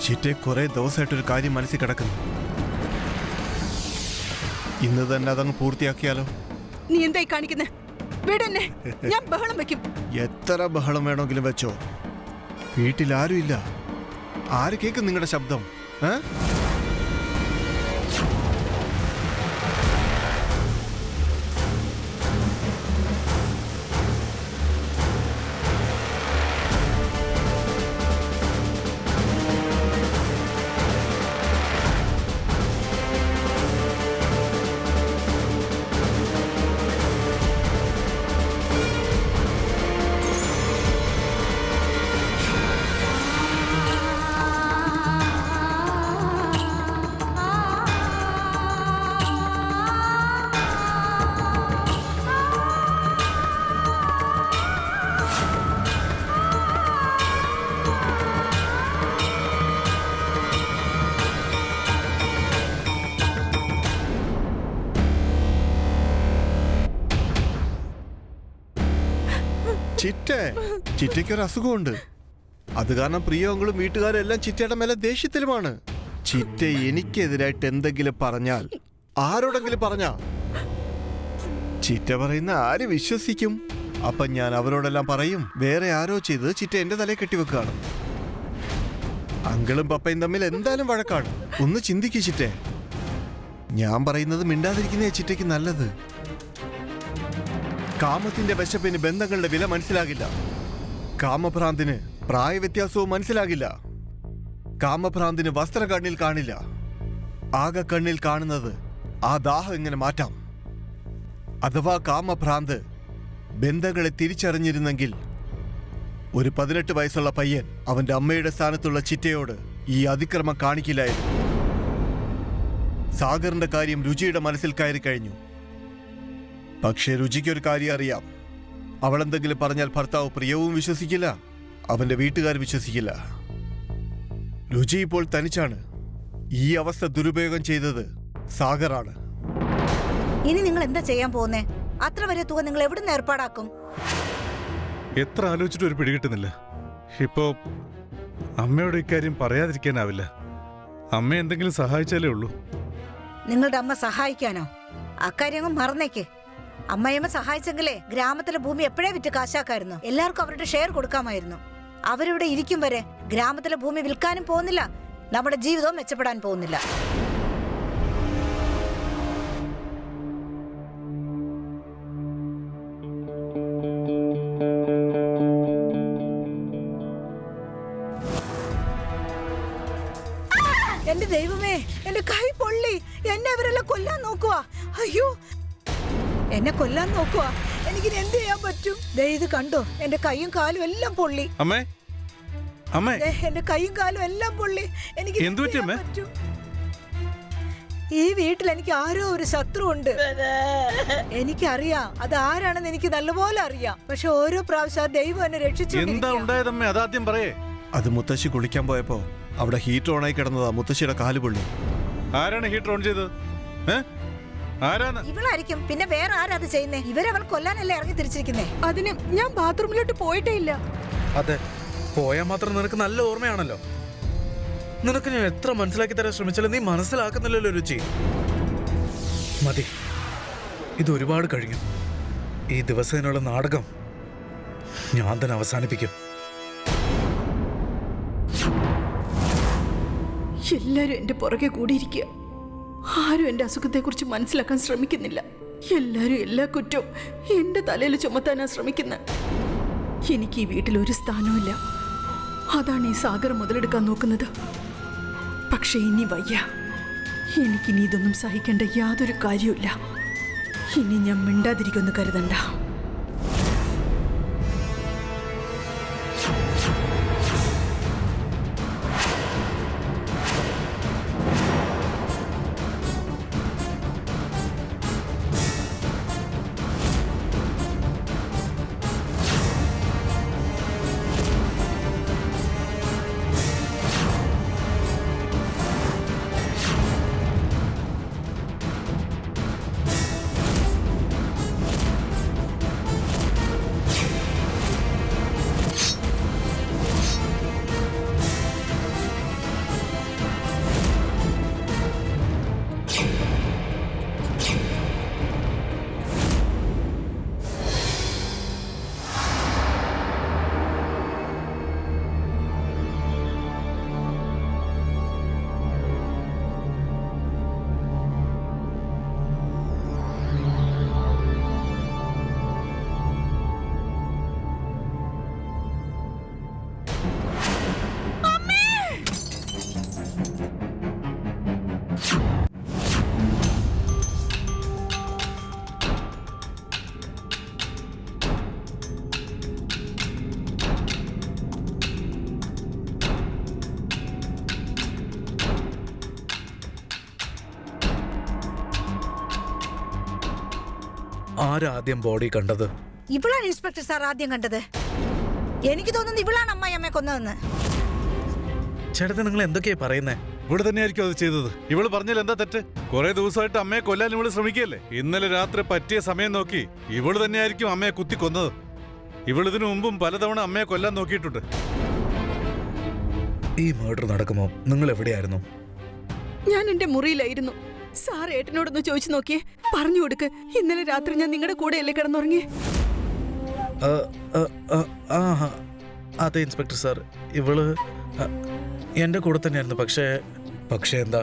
ചിറ്റെ കുറെ ദിവസമായിട്ടൊരു കാര്യം മനസ്സിൽ കിടക്കുന്നു. ഇന്ന് തന്നെ അതങ്ങ് പൂർത്തിയാക്കിയാലോ? നീ എന്തായി കാണിക്കുന്നേ? വീടെന്നെ ഞാൻ ബഹളം വെക്കും. എത്ര ബഹളം വേണമെങ്കിലും വെച്ചോ. വീട്ടിൽ ആരും ഇല്ല. ആര് കേൾക്കും നിങ്ങളുടെ ശബ്ദം? ചിറ്റയ്ക്കൊരു അസുഖമുണ്ട്. അത് കാരണം പ്രിയങ്ങളും വീട്ടുകാരും എല്ലാം ചിറ്റയുടെ മേലെ ദേഷ്യത്തിലുമാണ്. ചിറ്റ എനിക്കെതിരായിട്ട് എന്തെങ്കിലും പറഞ്ഞാൽ, ആരോടെങ്കിലും പറഞ്ഞാ ചിറ്റ പറയുന്ന ആര് വിശ്വസിക്കും? അപ്പൊ ഞാൻ അവരോടെല്ലാം പറയും വേറെ ആരോ ചെയ്ത് ചിറ്റ എന്റെ തലയെ കെട്ടിവെക്കുകയാണ്. അങ്കിളും പപ്പയും തമ്മിൽ എന്തായാലും വഴക്കാണ്. ഒന്ന് ചിന്തിക്കൂ ചിറ്റേ. ഞാൻ പറയുന്നത് മിണ്ടാതിരിക്കുന്നേ ചിറ്റയ്ക്ക് നല്ലത്. കാമത്തിന്റെ വിശപ്പിന് ബന്ധങ്ങളുടെ വില മനസ്സിലാകില്ല. കാമഭ്രാന്തിന് പ്രായവ്യത്യാസവും മനസ്സിലാകില്ല. കാമഭ്രാന്തിന് വസ്ത്രം കണ്ണിൽ കാണില്ല. ആകെ കണ്ണിൽ കാണുന്നത് ആ ദാഹം എങ്ങനെ മാറ്റാം. അഥവാ കാമഭ്രാന്ത് ബന്ധങ്ങളെ തിരിച്ചറിഞ്ഞിരുന്നെങ്കിൽ ഒരു 18 വയസ്സുള്ള പയ്യൻ അവന്റെ അമ്മയുടെ സ്ഥാനത്തുള്ള ചിറ്റയോട് ഈ അതിക്രമം കാണിക്കില്ലായിരുന്നു. സാഗറിന്റെ കാര്യം രുചിയുടെ മനസ്സിൽ കയറി കഴിഞ്ഞു. പക്ഷേ രുചിക്കൊരു കാര്യം അറിയാം. അവളെന്തെങ്കിലും പറഞ്ഞാൽ ഭർത്താവ് പ്രിയവും വിശ്വസിക്കില്ല, അവന്റെ വീട്ടുകാർ വിശ്വസിക്കില്ല. രുചി ഇപ്പോൾ തനിച്ചാണ്. ഈ അവസ്ഥ ദുരുപയോഗം ചെയ്തത് സാഗറാണ്. ഇനി നിങ്ങൾ എന്താ ചെയ്യാൻ പോകുന്നേ? അത്ര വലിയ തുക നിങ്ങൾ എവിടുന്ന് ഏർപ്പാടാക്കും? എത്ര ആലോചിച്ചിട്ട് ഒരു പിടികിട്ടുന്നില്ല. ഇപ്പോ അമ്മയോട് ഇക്കാര്യം പറയാതിരിക്കാനാവില്ല. അമ്മ എന്തെങ്കിലും സഹായിച്ചാലേ ഉള്ളൂ. നിങ്ങളുടെ അമ്മ സഹായിക്കാനോ? അക്കാര്യങ്ങൾ മറന്നേക്ക്. അമ്മയമ്മ സഹായിച്ചെങ്കിലേ ഗ്രാമത്തിലെ ഭൂമി എപ്പോഴേ വിറ്റ് കാശാക്കായിരുന്നു. എല്ലാവർക്കും അവരുടെ ഷെയർ കൊടുക്കാമായിരുന്നു. അവരിവിടെ ഇരിക്കും വരെ ഗ്രാമത്തിലെ ഭൂമി വിൽക്കാനും പോകുന്നില്ല, നമ്മുടെ ജീവിതവും മെച്ചപ്പെടാൻ പോകുന്നില്ല. എന്റെ ദൈവമേ, എന്റെ കൈ പൊള്ളി. എന്നെ അവരെല്ലാം കൊല്ലാൻ നോക്കുവാ. അയ്യോ, എന്നെ കൊല്ലാൻ നോക്കുവാ. എനിക്കിനി എന്ത് ചെയ്യാൻ പറ്റും? ദേ ഇത് കണ്ടോ, എന്റെ കൈയും കാലും എല്ലാം പൊള്ളി. അമ്മേ അമ്മേ ദേ, എന്റെ കൈയും കാലും എല്ലാം പൊള്ളി. എനിക്ക് എന്ത് പറ്റി അമ്മേ? ഈ വീട്ടിൽ എനിക്ക് ആരോ ഒരു ശത്രു ഉണ്ട്. എനിക്കറിയാം അത് ആരാണെന്ന്, എനിക്ക് നല്ലപോലെ അറിയാം. പക്ഷെ ഓരോ പ്രാവശ്യം ദൈവം എന്നെ രക്ഷിച്ചു. എന്താ ഉണ്ടായതമ്മേ? അതാദ്യം പറയേ. അത് മുത്തശ്ശി കുളിക്കാൻ പോയപ്പോ അവിടെ ഹീറ്റർ ഓണായി കിടന്നതാ. മുത്തശ്ശിയുടെ കാല് പൊള്ളി. ആരാണ് ഹീറ്റർ ഓൺ ചെയ്തത്? ആരാണ്? ഇവളായിരിക്കും. പിന്നെ വേറെ ആരാ അത് ചെയ്യുന്നേ? ഇവരവൾ കൊല്ലാനല്ലേ ഇറങ്ങി തിരിച്ചിരിക്കുന്നേ. അതിന് ഞാൻ ബാത്റൂമിലോട്ട് പോയിട്ടേ ഇല്ല. അതെ, പോയാൽ മാത്രം നിനക്ക് നല്ല ഓർമ്മയാണല്ലോ. നിനക്ക് ഞാൻ എത്ര മനസ്സിലാക്കി തരാൻ ശ്രമിച്ചാലും നീ മനസ്സിലാക്കുന്നില്ലല്ലോ രുചി. മതി, ഇത് ഒരുപാട് കഴിഞ്ഞു. ഈ ദിവസത്തിനുള്ള നാടകം ഞാൻ തന്നെ അവസാനിപ്പിക്കും. എല്ലാരും എന്റെ പുറകെ കൂടിയിരിക്കുക. ആരും എന്റെ അസുഖത്തെക്കുറിച്ച് മനസ്സിലാക്കാൻ ശ്രമിക്കുന്നില്ല. എല്ലാരും എല്ലാ കുറ്റവും എന്റെ തലയിൽ ചുമത്താനാ ശ്രമിക്കുന്നത്. എനിക്ക് ഈ വീട്ടിൽ ഒരു സ്ഥാനവുമില്ല. അതാണ് ഈ സാഗർ മുതലെടുക്കാൻ നോക്കുന്നത്. പക്ഷെ ഇനി വയ്യ. എനിക്കിനി ഇതൊന്നും സഹിക്കേണ്ട യാതൊരു കാര്യവുമില്ല. ഇനി ഞാൻ മിണ്ടാതിരിക്കുമെന്ന് കരുതണ്ട. ആരാദ്യം ബോഡി കണ്ടത്? ഇവളാണ് ഇൻസ്പെക്ടർ സാർ ആദ്യം കണ്ടത്. എനിക്ക് തോന്നുന്നു ഇവളാണ് അമ്മായിയമ്മയെ കൊന്നതെന്ന്. ചേട്ടത്തി, നിങ്ങൾ എന്തൊക്കെയാ പറയുന്നേ? ഇവിടെ തന്നെയായിരിക്കും അത് ചെയ്തത്. ഇവള് പറഞ്ഞാൽ എന്താ തെറ്റ്? കുറെ ദിവസമായിട്ട് അമ്മയെ കൊല്ലാൻ ഇവള് ശ്രമിക്കുകയല്ലേ. ഇന്നലെ രാത്രി പറ്റിയ സമയം നോക്കി ഇവള് തന്നെയായിരിക്കും അമ്മയെ കുത്തി കൊന്നത്. ഇവളിതിനു മുമ്പും പലതവണ അമ്മയെ കൊല്ലാൻ നോക്കിയിട്ടുണ്ട്. ഈ മർഡർ നടക്കുമോ നിങ്ങൾ എവിടെയായിരുന്നു? ഞാൻ എന്റെ മുറിയിലായിരുന്നു. സാർ ഏട്ടനോടൊന്ന് ചോദിച്ചു നോക്കിയേ. പറഞ്ഞു കൊടുക്ക്, ഇന്നലെ രാത്രി ഞാൻ നിങ്ങളുടെ കൂടെയല്ലേ കിടന്നുറങ്ങി? അതെ ഇൻസ്പെക്ടർ സാർ, ഇവള് എൻ്റെ കൂടെ തന്നെയായിരുന്നു. പക്ഷേ എന്താ?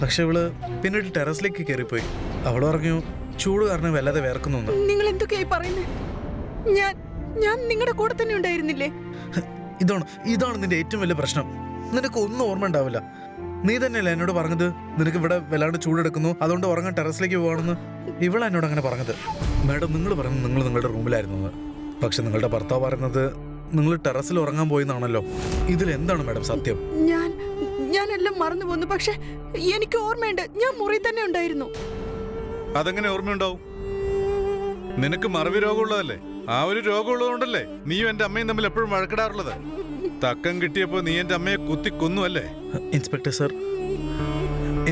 പക്ഷെ ഇവള് പിന്നീട് ടെറസിലേക്ക് കയറിപ്പോയി. അവൾ പറഞ്ഞു ചൂട് കാരണം വല്ലാതെ വേർക്കുന്നു. നിങ്ങൾ എന്തൊക്കെയായി പറയുന്നത്? ഞാൻ നിങ്ങളുടെ കൂടെ തന്നെ ഉണ്ടായിരുന്നില്ലേ? ഇതാണ് നിന്റെ ഏറ്റവും വലിയ പ്രശ്നം. നിനക്ക് ഒന്നും ഓർമ്മ ഉണ്ടാവില്ല. നീ തന്നെയല്ലേ എന്നോട് പറഞ്ഞത് നിനക്ക് ഇവിടെ വല്ലാണ്ട് ചൂടെടുക്കുന്നു, അതുകൊണ്ട് ഉറങ്ങാൻ ടെറസിലേക്ക് പോകണമെന്ന്. ഇവളാ എന്നോട് അങ്ങനെ പറഞ്ഞത്. മാഡം, നിങ്ങൾ പറയുന്നത് നിങ്ങൾ നിങ്ങളുടെ റൂമിലായിരുന്നു. പക്ഷെ നിങ്ങളുടെ ഭർത്താവ് പറയുന്നത് നിങ്ങൾ ടെറസിൽ ഉറങ്ങാൻ പോയെന്നാണല്ലോ. ഇതിൽ എന്താണ് മാഡം സത്യം? ഞാനെല്ലാം മറന്നു പോന്നു. പക്ഷെ എനിക്ക് ഓർമ്മയുണ്ട്, ഞാൻ മുറി തന്നെ ഉണ്ടായിരുന്നു. അതെങ്ങനെ ഓർമ്മയുണ്ടാവും? നിനക്ക് മറവി രോഗമുള്ളതല്ലേ? ആ ഒരു രോഗമുള്ളതുകൊണ്ടല്ലേ നീയും എന്റെ അമ്മയും തമ്മിൽ എപ്പോഴും വഴക്കിടാറുള്ളത്. തക്കം കിട്ടിയപ്പോ നീ എന്റെ അമ്മയെ കുത്തി കൊന്നു അല്ലേ? ഇൻസ്പെക്ടർ സാർ,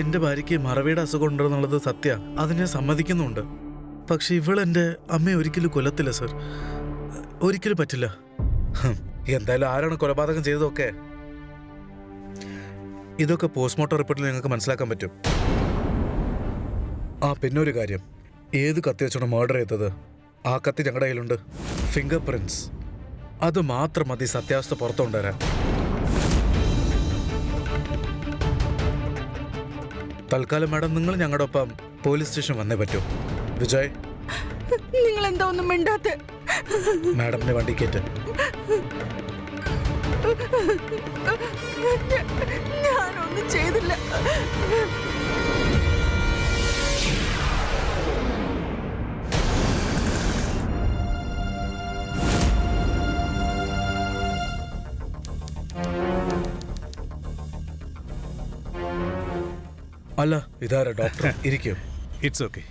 എന്റെ ഭാര്യയ്ക്ക് മറവിയുടെ അസുഖം ഉണ്ടെന്നുള്ളത് സത്യ, അതിനെ സമ്മതിക്കുന്നുണ്ട്. പക്ഷെ ഇവളെന്റെ അമ്മയെ ഒരിക്കലും കൊല്ലത്തില്ല സാർ, ഒരിക്കലും പറ്റില്ല. എന്തായാലും ആരാണ് കൊലപാതകം ചെയ്തതൊക്കെ ഇതൊക്കെ പോസ്റ്റ്മോർട്ടം റിപ്പോർട്ടിൽ നിങ്ങൾക്ക് മനസ്സിലാക്കാൻ പറ്റും. പിന്നൊരു കാര്യം, ഏത് കത്തി വെച്ചാണ് മർഡർ ചെയ്തത്? ആ കത്തി ഞങ്ങളുടെ കയ്യിലുണ്ട്. ഫിംഗർ പ്രിന്റ്സ്, അത് മാത്രം മതി സത്യാവസ്ഥ പുറത്തു കൊണ്ടുവരാൻ. തൽക്കാലം മാഡം നിങ്ങൾ ഞങ്ങളുടെ ഒപ്പം പോലീസ് സ്റ്റേഷൻ വന്നേ പറ്റൂ. വിജയ്, നിങ്ങൾ എന്താ ഒന്നും മിണ്ടാത്തെ? മാഡമിനെ വണ്ടി കയറ്റ്. ഞാനൊന്നും ചെയ്തില്ല. അല്ല ഇതാരാ ഡോക്ടർ? ഇരിക്കും. It's okay.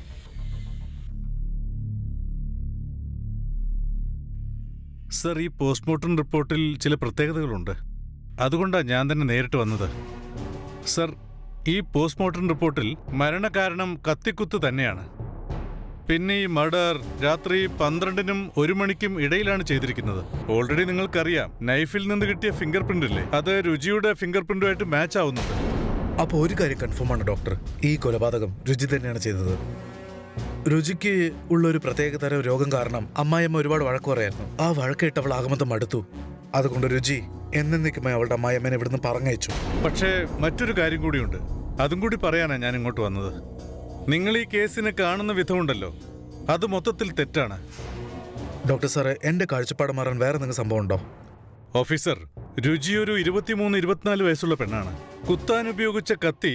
സർ, ഈ പോസ്റ്റ്മോർട്ടം റിപ്പോർട്ടിൽ ചില പ്രത്യേകതകളുണ്ട്. അതുകൊണ്ടാണ് ഞാൻ തന്നെ നേരിട്ട് വന്നത്. സർ, ഈ പോസ്റ്റ്മോർട്ടം റിപ്പോർട്ടിൽ മരണകാരണം കത്തിക്കുത്ത് തന്നെയാണ്. പിന്നെ ഈ മർഡർ രാത്രി 12നും 1 മണിക്കും ഇടയിലാണ് ചെയ്തിരിക്കുന്നത്. ഓൾറെഡി നിങ്ങൾക്കറിയാം, നൈഫിൽ നിന്ന് കിട്ടിയ ഫിംഗർ പ്രിന്റ് ഇല്ലേ, അത് രുചിയുടെ ഫിംഗർ പ്രിന്റുമായിട്ട് മാച്ച് ആവുന്നുണ്ട്. അപ്പൊ ഒരു കാര്യം കൺഫേം ആണ് ഡോക്ടർ, ഈ കൊലപാതകം രുചി തന്നെയാണ് ചെയ്തത്. രുചിക്ക് ഉള്ള ഒരു പ്രത്യേക തരം രോഗം കാരണം അമ്മായിയമ്മ ഒരുപാട് വഴക്ക് പറയായിരുന്നു. ആ വഴക്കേട്ട് അവൾ ആകമത്തം മടുത്തു. അതുകൊണ്ട് രുചി എന്നേക്കുമായി അവളുടെ അമ്മായിയമ്മനെ ഇവിടുന്ന് പറഞ്ഞയച്ചു. പക്ഷേ മറ്റൊരു കാര്യം കൂടിയുണ്ട്, അതും കൂടി പറയാനാണ് ഞാൻ ഇങ്ങോട്ട് വന്നത്. നിങ്ങൾ ഈ കേസിനെ കാണുന്ന വിധമുണ്ടല്ലോ, അത് മൊത്തത്തിൽ തെറ്റാണ്. ഡോക്ടർ സാറേ, എന്റെ കാഴ്ചപ്പാട് മാറാൻ വേറെ എന്തെങ്കിലും സംഭവം ഉണ്ടോ? ഓഫീസർ, രുചി ഒരു 23-24 വയസ്സുള്ള പെണ്ണാണ്. കുത്താൻ ഉപയോഗിച്ച കത്തി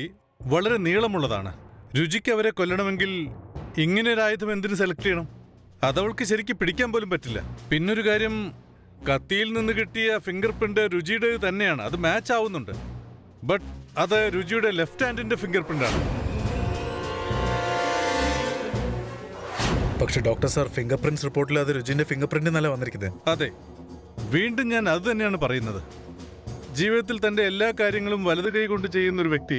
വളരെ നീളമുള്ളതാണ്. രുചിക്ക് അവരെ കൊല്ലണമെങ്കിൽ ഇങ്ങനെ ഒരു ആയുധം എന്തിനു സെലക്ട് ചെയ്യണം? അതവൾക്ക് ശരിക്കും പിടിക്കാൻ പോലും പറ്റില്ല. പിന്നൊരു കാര്യം, കത്തിയിൽ നിന്ന് കിട്ടിയ ഫിംഗർ പ്രിന്റ് രുചിയുടെ തന്നെയാണ്, അത് മാച്ച് ആവുന്നുണ്ട്. ബട്ട് അത് രുചിയുടെ ലെഫ്റ്റ് ഹാൻഡിന്റെ ഫിംഗർ പ്രിന്റ് ആണ്. പക്ഷെ ഡോക്ടർ സാർ, ഫിംഗർ പ്രിന്റ്സ് റിപ്പോർട്ടിൽ അത് രുചിന്റെ ഫിംഗർ പ്രിന്റ് എന്നല്ല വന്നിരിക്കുന്നത്. അതെ, വീണ്ടും ഞാൻ അത് തന്നെയാണ് പറയുന്നത്. ജീവിതത്തിൽ തന്റെ എല്ലാ കാര്യങ്ങളും വലത് കൈ കൊണ്ട് ചെയ്യുന്ന ഒരു വ്യക്തി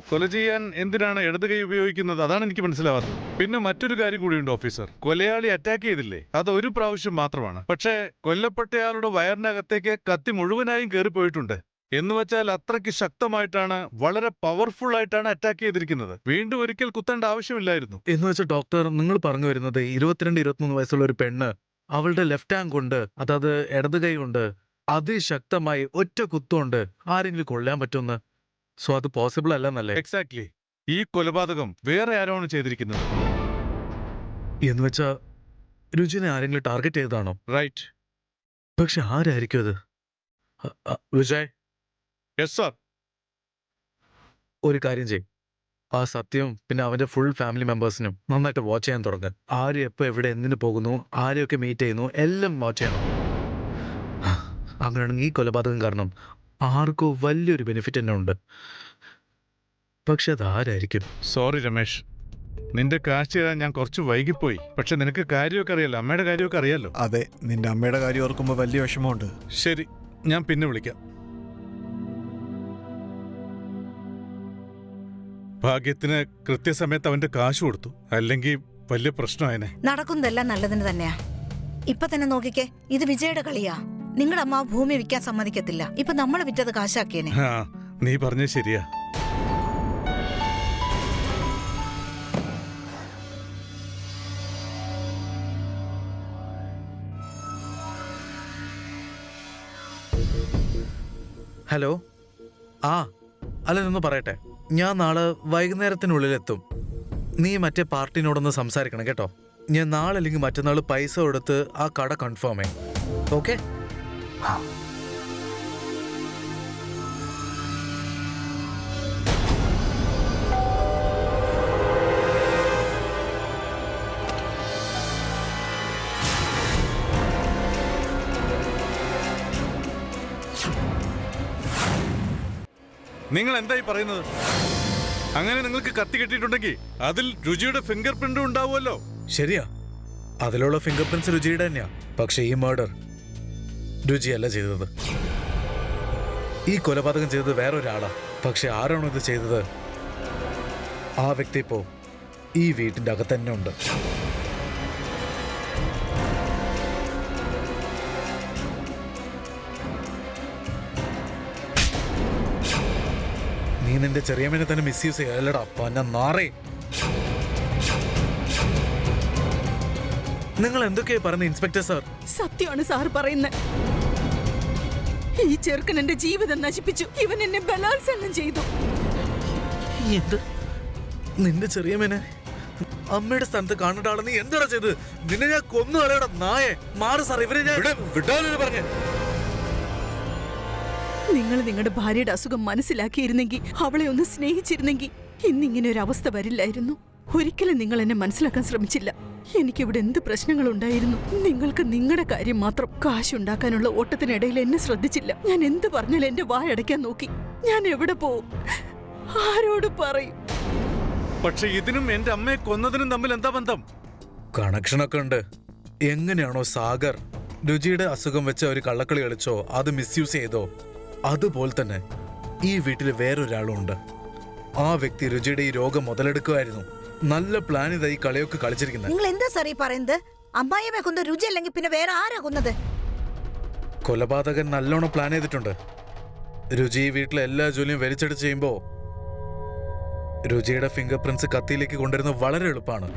കൊല ചെയ്യാൻ എന്തിനാണ് ഇടത് കൈ ഉപയോഗിക്കുന്നത്? അതാണ് എനിക്ക് മനസ്സിലാവാത്തത്. പിന്നെ മറ്റൊരു കാര്യം കൂടിയുണ്ട് ഓഫീസർ, കൊലയാളി അറ്റാക്ക് ചെയ്തില്ലേ, അത് ഒരു പ്രാവശ്യം മാത്രമാണ്. പക്ഷേ കൊല്ലപ്പെട്ടയാളുടെ വയറിനകത്തേക്ക് കത്തി മുഴുവനായും കയറിപ്പോയിട്ടുണ്ട്. എന്ന് വെച്ചാൽ അത്രയ്ക്ക് ശക്തമായിട്ടാണ്, വളരെ പവർഫുൾ ആയിട്ടാണ് അറ്റാക്ക് ചെയ്തിരിക്കുന്നത്. വീണ്ടും ഒരിക്കൽ കുത്തേണ്ട ആവശ്യമില്ലായിരുന്നു. എന്ന് വെച്ചാൽ ഡോക്ടർ, നിങ്ങൾ പറഞ്ഞു വരുന്നത് 22-23 വയസ്സുള്ള ഒരു പെണ്ണ് അവളുടെ ലെഫ്റ്റ് ഹാൻഡ് കൊണ്ട്, അതായത് ഇടത് കൈ കൊണ്ട് അതിശക്തമായി ഒറ്റ കുത്തുകൊണ്ട് ആരെങ്കിലും കൊല്ലാൻ പറ്റുമെന്ന്? സോ അത് പോസിബിൾ അല്ലെന്നല്ലേ? എക്സാക്ട്ലി. ഈ കൊലപാതകം വേറെ ആരാണ് ചെയ്തിരിക്കുന്നത്? എന്ന് വെച്ചാ രുചിനെ ആരെങ്കിലും ടാർഗറ്റ് ചെയ്തതാണോ? റൈറ്റ്. പക്ഷെ ആരായിരിക്കും അത്? Vijay, yes sir. ഒരു കാര്യം ചെയ്യും, ആ സത്യം പിന്നെ അവന്റെ ഫുൾ ഫാമിലി മെമ്പേഴ്സിനും നന്നായിട്ട് വാച്ച് ചെയ്യാൻ തുടങ്ങുക. ആരും എപ്പോൾ എവിടെ എന്തിനു പോകുന്നു, ആരെയൊക്കെ മീറ്റ് ചെയ്യുന്നു, എല്ലാം വാച്ച് ചെയ്യണം. അങ്ങനെയാണെങ്കിൽ ഈ കൊലപാതകം കാരണം ആർക്കോ വലിയൊരു ബെനിഫിറ്റ് തന്നെ ഉണ്ട്. പക്ഷെ അതാരായിരിക്കും? സോറി രമേശ്, നിന്റെ കാശ് തരാൻ ഞാൻ കുറച്ച് വൈകിപ്പോയി. പക്ഷെ നിനക്ക് കാര്യമൊക്കെ അറിയാലോ, അമ്മയുടെ കാര്യമൊക്കെ അറിയാലോ. അതെ, നിന്റെ അമ്മയുടെ കാര്യം ഓർക്കുമ്പോൾ വലിയ വിഷമമുണ്ട്. ശരി, ഞാൻ പിന്നെ വിളിക്കാം. ഭാഗ്യത്തിന് കൃത്യസമയത്ത് അവന്റെ കാശ് കൊടുത്തു, അല്ലെങ്കിൽ വലിയ പ്രശ്നമായനെ. നടക്കുന്നതെല്ലാം നല്ലതിന് തന്നെയാ. ഇപ്പൊ തന്നെ നോക്കിക്കേ, ഇത് വിജയുടെ കളിയാ. നിങ്ങളുടെ അമ്മ ഭൂമി വിൽക്കാൻ സമ്മതിക്കത്തില്ല. ഇപ്പൊ നമ്മളെ വിറ്റത് കാശാക്കിയേനെ. ആ, നീ പറഞ്ഞത് ശരിയാ. ഹലോ. അല്ല, ഒന്ന് പറയട്ടെ, ഞാൻ നാളെ വൈകുന്നേരത്തിനുള്ളിലെത്തും. നീ മറ്റേ പാർട്ടിനോടൊന്ന് സംസാരിക്കണം കേട്ടോ. ഞാൻ നാളെ അല്ലെങ്കിൽ മറ്റന്നാൾ പൈസ കൊടുത്ത് ആ കട കൺഫേം ചെയ്യും. ഓക്കെ? നിങ്ങൾ എന്തായി പറയുന്നത്? അങ്ങനെ നിങ്ങൾക്ക് കത്തി കിട്ടിയിട്ടുണ്ടെങ്കിൽ അതിൽ രുചിയുടെ ഫിംഗർ പ്രിന്റും ഉണ്ടാവുമല്ലോ. ശരിയാ, അതിലുള്ള ഫിംഗർ പ്രിന്റ്സ് രുചിയുടെ തന്നെയാ. പക്ഷെ ഈ മർഡർ രുചിയല്ല ചെയ്തത്. ഈ കൊലപാതകം ചെയ്തത് വേറൊരാളാ. പക്ഷെ ആരാണോ ഇത് ചെയ്തത്, ആ വ്യക്തി ഇപ്പോ ഈ വീട്ടിന്റെ അകത്ത് തന്നെ ഉണ്ട്. നീ നിന്റെ ചെറിയമ്മനെ തന്നെ മിസ്യൂസ് ചെയ്യല്ലടാ പന്ന നാറേ. നിങ്ങൾ എന്തൊക്കെയാ പറയുന്നത് ഇൻസ്പെക്ടർ സാർ? സത്യമാണ് സാർ പറയുന്നത്. ഈ ചെറുക്കൻ എന്റെ ജീവിതം നശിപ്പിച്ചു. ഇവൻ എന്നെ ബലാത്സംഗം ചെയ്തു. എന്ത്? നിന്റെ ചെറിയമ്മനെ അമ്മയുടെ സ്ഥാനത്ത് കാണേണ്ട ആളെ നീ എന്താ ചെയ്ത്? നിന്നെ ഞാൻ കൊന്നു കളയടാ നായെ. മാറ് സാർ, ഇവരെ ഞാൻ വിടാനല്ലേ പറഞ്ഞേ. നിങ്ങൾ നിങ്ങളുടെ ഭാര്യയുടെ അസുഖം മനസ്സിലാക്കിയിരുന്നെങ്കിൽ, അവളെ ഒന്ന് സ്നേഹിച്ചിരുന്നെങ്കിൽ ഇന്നിങ്ങനെ ഒരു അവസ്ഥ വരില്ലായിരുന്നു. ഒരിക്കലും നിങ്ങൾ എന്നെ മനസ്സിലാക്കാൻ ശ്രമിച്ചില്ല. എനിക്കിവിടെ എന്ത് പ്രശ്നങ്ങളുണ്ടായിരുന്നു. നിങ്ങൾക്ക് നിങ്ങളുടെ കാര്യം മാത്രം. കാശുണ്ടാക്കാനുള്ള ഓട്ടത്തിനിടയിൽ എന്നെ ശ്രദ്ധിച്ചില്ല. ഞാൻ എന്ത് പറഞ്ഞാലും എന്റെ വായടയ്ക്കാൻ നോക്കി. ഞാൻ എവിടെ പോവും? ആരോട് പറയും? പക്ഷെ ഇതിനും എന്റെ അമ്മയെ കൊന്നതിനും തമ്മിൽ എന്താ ബന്ധം? കണക്ഷനൊക്കെ ഉണ്ട്. എങ്ങനെയാണോ സാഗർ രുചിയുടെ അസുഖം വെച്ച് ഒരു കള്ളക്കളി കളിച്ചോ, അത് മിസ്യൂസ് ചെയ്തോ, അതുപോലെ തന്നെ ഈ വീട്ടിൽ വേറൊരാളും ഉണ്ട്. ആ വ്യക്തി രുചിയുടെ ഈ രോഗം മുതലെടുക്കുമായിരുന്നു. നല്ല പ്ലാൻ ഇതായി കളിയൊക്കെ കളിച്ചിരിക്കുന്നത്. നിങ്ങൾ എന്താ സാർ ഈ പറയുന്നത്? അമ്മായിയമ്മയെ കൊന്ന രുചി അല്ലെങ്കിൽ പിന്നെ വേറെ ആരാ കൊന്നത്? കൊലപാതകൻ നല്ലോണം പ്ലാൻ ചെയ്തിട്ടുണ്ട്. രുചി ഈ വീട്ടിലെ എല്ലാ ജോലിയും വലിച്ചെടുത്ത് ചെയ്യുമ്പോ രുചിയുടെ ഫിംഗർ പ്രിന്റ്സ് കത്തിയിലേക്ക് കൊണ്ടുവരുന്നത് വളരെ എളുപ്പമാണ്.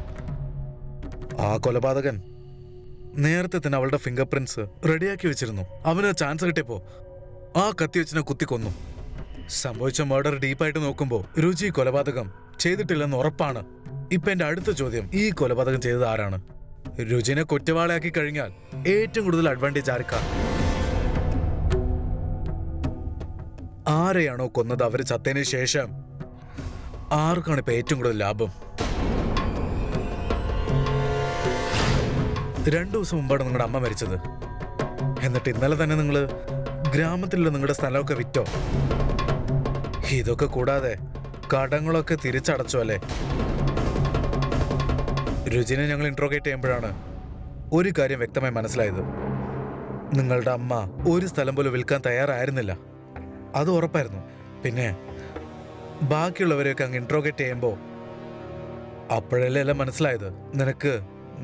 ആ കൊലപാതകൻ നേരത്തെ തന്നെ അവളുടെ ഫിംഗർ പ്രിന്റ്സ് റെഡിയാക്കി വെച്ചിരുന്നു. അവന് ചാൻസ് കിട്ടിയപ്പോ ആ കത്തി വെച്ചിനെ കുത്തിക്കൊന്നു. സംഭവിച്ച മർഡർ ഡീപ്പായിട്ട് നോക്കുമ്പോ രുചി കൊലപാതകം ചെയ്തിട്ടില്ലെന്ന് ഉറപ്പാണ്. ഇപ്പൊ എന്റെ അടുത്ത ചോദ്യം, ഈ കൊലപാതകം ചെയ്തത് ആരാണ്? രുചിനെ കുറ്റവാളിയാക്കി കഴിഞ്ഞാൽ ഏറ്റവും കൂടുതൽ അഡ്വാൻറ്റേജ് ആർക്കാ? ആരെയാണോ കൊന്നത് അവര് ചത്തതിന് ശേഷം ആർക്കാണ് ഇപ്പൊ ഏറ്റവും കൂടുതൽ ലാഭം? 2 ദിവസം മുമ്പാണ് നിങ്ങളുടെ അമ്മ മരിച്ചത്. എന്നിട്ട് ഇന്നലെ തന്നെ നിങ്ങള് ഗ്രാമത്തിലുള്ള നിങ്ങളുടെ സ്ഥലമൊക്കെ വിറ്റോ? ഇതൊക്കെ കൂടാതെ കടങ്ങളൊക്കെ തിരിച്ചടച്ചു അല്ലേ? രുചിനെ ഞങ്ങൾ ഇൻട്രോഗേറ്റ് ചെയ്യുമ്പോഴാണ് ഒരു കാര്യം വ്യക്തമായി മനസ്സിലായത്. നിങ്ങളുടെ അമ്മ ഒരു സ്ഥലം പോലും വിൽക്കാൻ തയ്യാറായിരുന്നില്ല. അത് ഉറപ്പായിരുന്നു. പിന്നെ ബാക്കിയുള്ളവരെയൊക്കെ അങ്ങ് ഇൻട്രോഗേറ്റ് ചെയ്യുമ്പോൾ അപ്പോഴല്ലേ എല്ലാം മനസ്സിലായത്. നിനക്ക്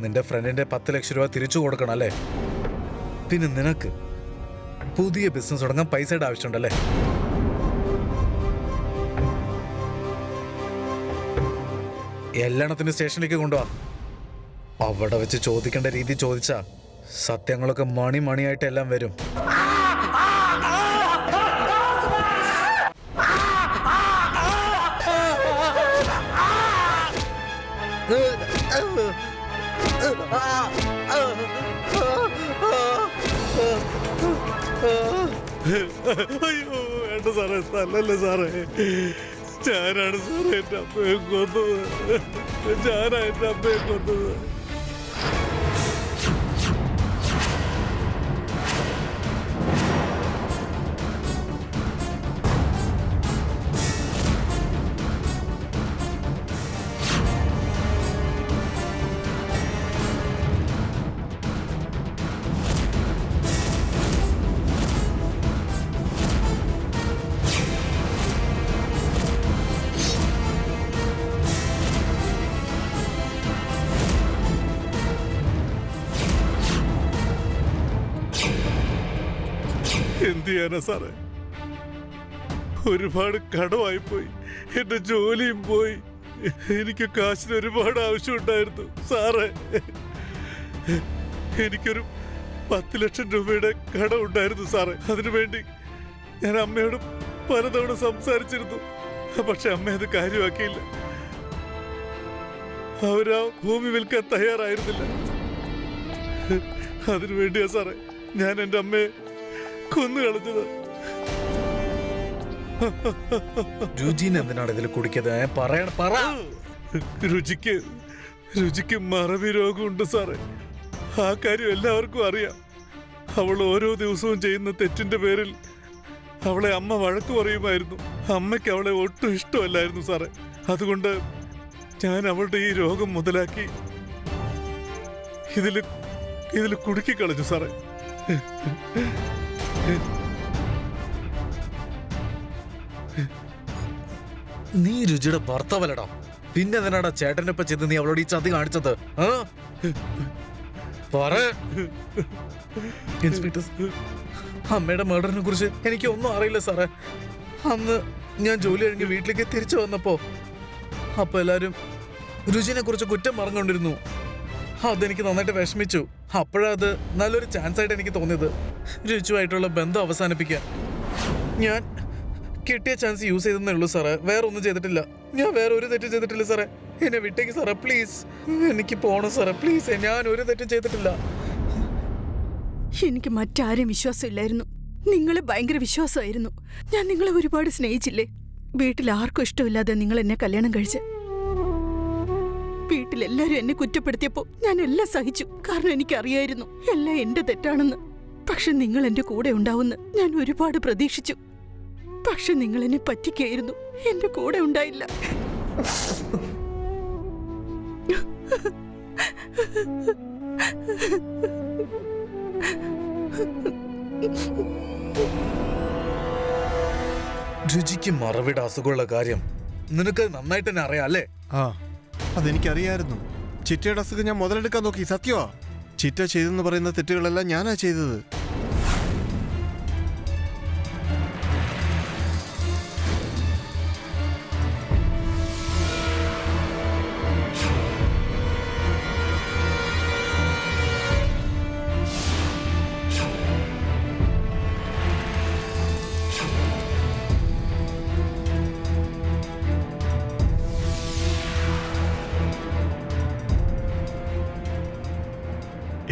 നിന്റെ ഫ്രണ്ടിന്റെ 10 ലക്ഷം രൂപ തിരിച്ചു കൊടുക്കണം അല്ലേ? പിന്നെ നിനക്ക് പുതിയ ബിസിനസ് തുടങ്ങാൻ പൈസയുടെ ആവശ്യമുണ്ടല്ലേ? എല്ലാണത്തിന് സ്റ്റേഷനിലേക്ക് കൊണ്ടുപോവാ. അവിടെ വെച്ച് ചോദിക്കേണ്ട രീതി ചോദിച്ചാ സത്യങ്ങളൊക്കെ മണിയായിട്ട് എല്ലാം വരും. അയ്യോ വേണ്ട സാറേ, സ്ഥലല്ലേ സാറേ. ഞാനാണ് സാറേ എന്റെ അമ്മയെ കൊന്നത്. ഞാനാ എന്റെ അമ്മയെ കൊന്നത്. എന്ത് ചെയ്യാനാ സാറേ, ഒരുപാട് കടമായിപ്പോയി. എന്റെ ജോലിയും പോയി. എനിക്ക് കാശിന് ഒരുപാട് ആവശ്യമുണ്ടായിരുന്നു സാറേ. എനിക്കൊരു 10 ലക്ഷം രൂപയുടെ കടം ഉണ്ടായിരുന്നു സാറേ. അതിനുവേണ്ടി ഞാൻ അമ്മയോട് പലതവണ സംസാരിച്ചിരുന്നു. പക്ഷെ അമ്മ അത് കാര്യമാക്കിയില്ല. അവരാ ഭൂമി വിൽക്കാൻ തയ്യാറായിരുന്നില്ല. അതിനുവേണ്ടിയാ സാറേ ഞാൻ എന്റെ അമ്മയെ കൊന്നു കളഞ്ഞത്. രുചിനെ എന്തിനാണ് ഇതിൽ കുടിക്കത്? രുചിക്ക് മറവി രോഗമുണ്ട് സാറേ. ആ കാര്യം എല്ലാവർക്കും അറിയാം. അവൾ ഓരോ ദിവസവും ചെയ്യുന്ന തെറ്റിന്റെ പേരിൽ അവളെ അമ്മ വഴക്കു പറയുമായിരുന്നു. അമ്മയ്ക്ക് അവളെ ഒട്ടും ഇഷ്ടമല്ലായിരുന്നു സാറേ. അതുകൊണ്ട് ഞാൻ അവളുടെ ഈ രോഗം മുതലാക്കി ഇതിൽ കുടുക്കിക്കളഞ്ഞു സാറേ. നീ രുചിയുടെ ഭർത്താവല്ലടാ. പിന്നെ എന്തിനാടാ ചേട്ടനൊപ്പം ചെന്ന് നീ അവളോട് ഈ ചതി കാണിച്ചത്? ഇൻസ്പെക്ടർ, അമ്മയുടെ മർഡറിനെ കുറിച്ച് എനിക്ക് ഒന്നും അറിയില്ല സാറേ. അന്ന് ഞാൻ ജോലി കഴിഞ്ഞ് വീട്ടിലേക്ക് തിരിച്ചു വന്നപ്പോ അപ്പൊ എല്ലാരും രുചിനെ കുറിച്ച് കുറ്റം പറഞ്ഞുകൊണ്ടിരുന്നു. അതെനിക്ക് നന്നായിട്ട് വിഷമിച്ചു. അപ്പോഴത് നല്ലൊരു ചാൻസ് ആയിട്ട് എനിക്ക് തോന്നിയത് രുചിയുമായിട്ടുള്ള ബന്ധം അവസാനിപ്പിക്കാൻ. ഞാൻ കിട്ടിയ ചാൻസ് യൂസ് ചെയ്തേ ഉള്ളൂ സാറേ. വേറെ ഒന്നും ചെയ്തിട്ടില്ല. ഞാൻ വേറെ ഒരു തെറ്റും ചെയ്തിട്ടില്ല സാറേ. എന്നെ വിട്ടേക്ക് സാറേ, പ്ലീസ്. എനിക്ക് പോണം സാറേ, പ്ലീസ്. ഞാൻ ഒരു തെറ്റും ചെയ്തിട്ടില്ല. എനിക്ക് മറ്റാരും വിശ്വാസമില്ലായിരുന്നു. നിങ്ങളെ ഭയങ്കര വിശ്വാസമായിരുന്നു. ഞാൻ നിങ്ങളെ ഒരുപാട് സ്നേഹിച്ചില്ലേ? വീട്ടിൽ ആർക്കും ഇഷ്ടമില്ലാതെ നിങ്ങൾ എന്നെ കല്യാണം കഴിച്ച്. വീട്ടിലെല്ലാരും എന്നെ കുറ്റപ്പെടുത്തിയപ്പോ ഞാൻ എല്ലാം സഹിച്ചു. കാരണം എനിക്കറിയായിരുന്നു എല്ലാം എന്റെ തെറ്റാണെന്ന്. പക്ഷെ നിങ്ങൾ എന്റെ കൂടെ ഉണ്ടാവുമെന്ന് ഞാൻ ഒരുപാട് പ്രതീക്ഷിച്ചു. പക്ഷെ നിങ്ങൾ എന്നെ പറ്റിക്കായിരുന്നു. എന്റെ കൂടെ ഉണ്ടായില്ല. രുചിക്ക് മറവിയുടെ അസുഖമുള്ള കാര്യം നിനക്ക് നന്നായിട്ട് തന്നെ അറിയാം അല്ലേ? ആ, അതെനിക്കറിയായിരുന്നു. ചിറ്റയുടെ അസുഖം ഞാൻ മുതലെടുക്കാൻ നോക്കി, സത്യമാ. ചിറ്റ ചെയ്തെന്ന് പറയുന്ന തെറ്റുകളെല്ലാം ഞാനാ ചെയ്തത്.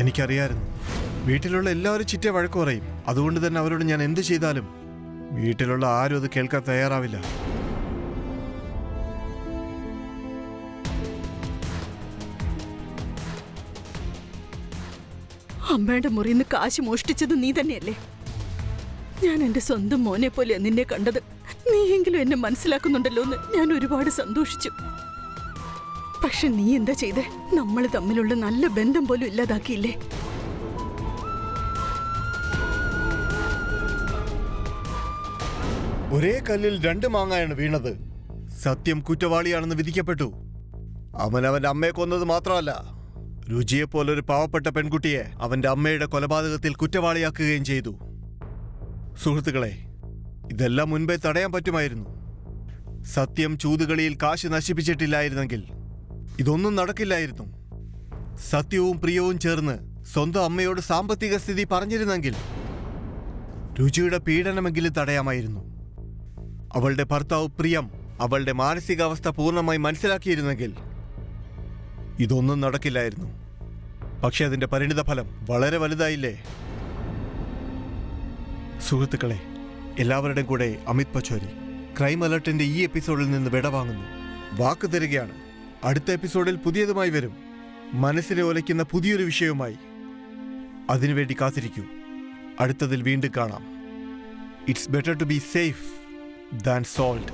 എനിക്കറിയായിരുന്നു. വീട്ടിലുള്ള എല്ലാവരും ചിറ്റ വഴക്ക് പറയും. അതുകൊണ്ട് തന്നെ അവരോട് ഞാൻ എന്ത് ചെയ്താലും വീട്ടിലുള്ള ആരും അത് കേൾക്കാൻ തയ്യാറാവില്ല. അമ്മയുടെ മുറിയിൽ കാശ് മോഷ്ടിച്ചത് നീ തന്നെയല്ലേ? ഞാൻ എന്റെ സ്വന്തം മോനെ പോലെ നിന്നെ കണ്ടത്. നീയെങ്കിലും എന്നെ മനസ്സിലാക്കുന്നുണ്ടല്ലോ എന്ന് ഞാൻ ഒരുപാട് സന്തോഷിച്ചു. പക്ഷെ നീ എന്താ ചെയ്തേ? നമ്മൾ തമ്മിലുള്ള നല്ല ബന്ധം പോലും ഇല്ലാതാക്കിയില്ലേ? ഒരേ കല്ലിൽ രണ്ട് മാങ്ങയാണ് വീണത്. സത്യം കുറ്റവാളിയാണെന്ന് വിധിക്കപ്പെട്ടു. അവൻ അവന്റെ അമ്മയെ കൊന്നത് മാത്രമല്ല, രുചിയെപ്പോലൊരു പാവപ്പെട്ട പെൺകുട്ടിയെ അവന്റെ അമ്മയുടെ കൊലപാതകത്തിൽ കുറ്റവാളിയാക്കുകയും ചെയ്തു. സുഹൃത്തുക്കളെ, ഇതെല്ലാം മുൻപേ തടയാൻ പറ്റുമായിരുന്നു. സത്യം ചൂതുകളിയിൽ കാശ് നശിപ്പിച്ചിട്ടില്ലായിരുന്നെങ്കിൽ ഇതൊന്നും നടക്കില്ലായിരുന്നു. സത്യവും പ്രിയവും ചേർന്ന് സ്വന്തം അമ്മയോട് സാമ്പത്തിക സ്ഥിതി പറഞ്ഞിരുന്നെങ്കിൽ രുചിയുടെ പീഡനമെങ്കിലും തടയാമായിരുന്നു. അവളുടെ ഭർത്താവ് പ്രിയം അവളുടെ മാനസികാവസ്ഥ പൂർണ്ണമായി മനസ്സിലാക്കിയിരുന്നെങ്കിൽ ഇതൊന്നും നടക്കില്ലായിരുന്നു. പക്ഷെ അതിന്റെ പരിണിതഫലം വളരെ വലുതായില്ലേ? സുഹൃത്തുക്കളെ, എല്ലാവരുടെയും കൂടെ അമിത് പച്ചോരി ക്രൈം അലർട്ടിന്റെ ഈ എപ്പിസോഡിൽ നിന്ന് വിടവാങ്ങുന്നു. വാക്ക് തരികയാണ്, അടുത്ത എപ്പിസോഡിൽ പുതിയതുമായി വരും. മനസ്സിനെ ഒലയ്ക്കുന്ന പുതിയൊരു വിഷയവുമായി. അതിനുവേണ്ടി കാത്തിരിക്കൂ. അടുത്തതിൽ വീണ്ടും കാണാം. It's better to be safe than sold.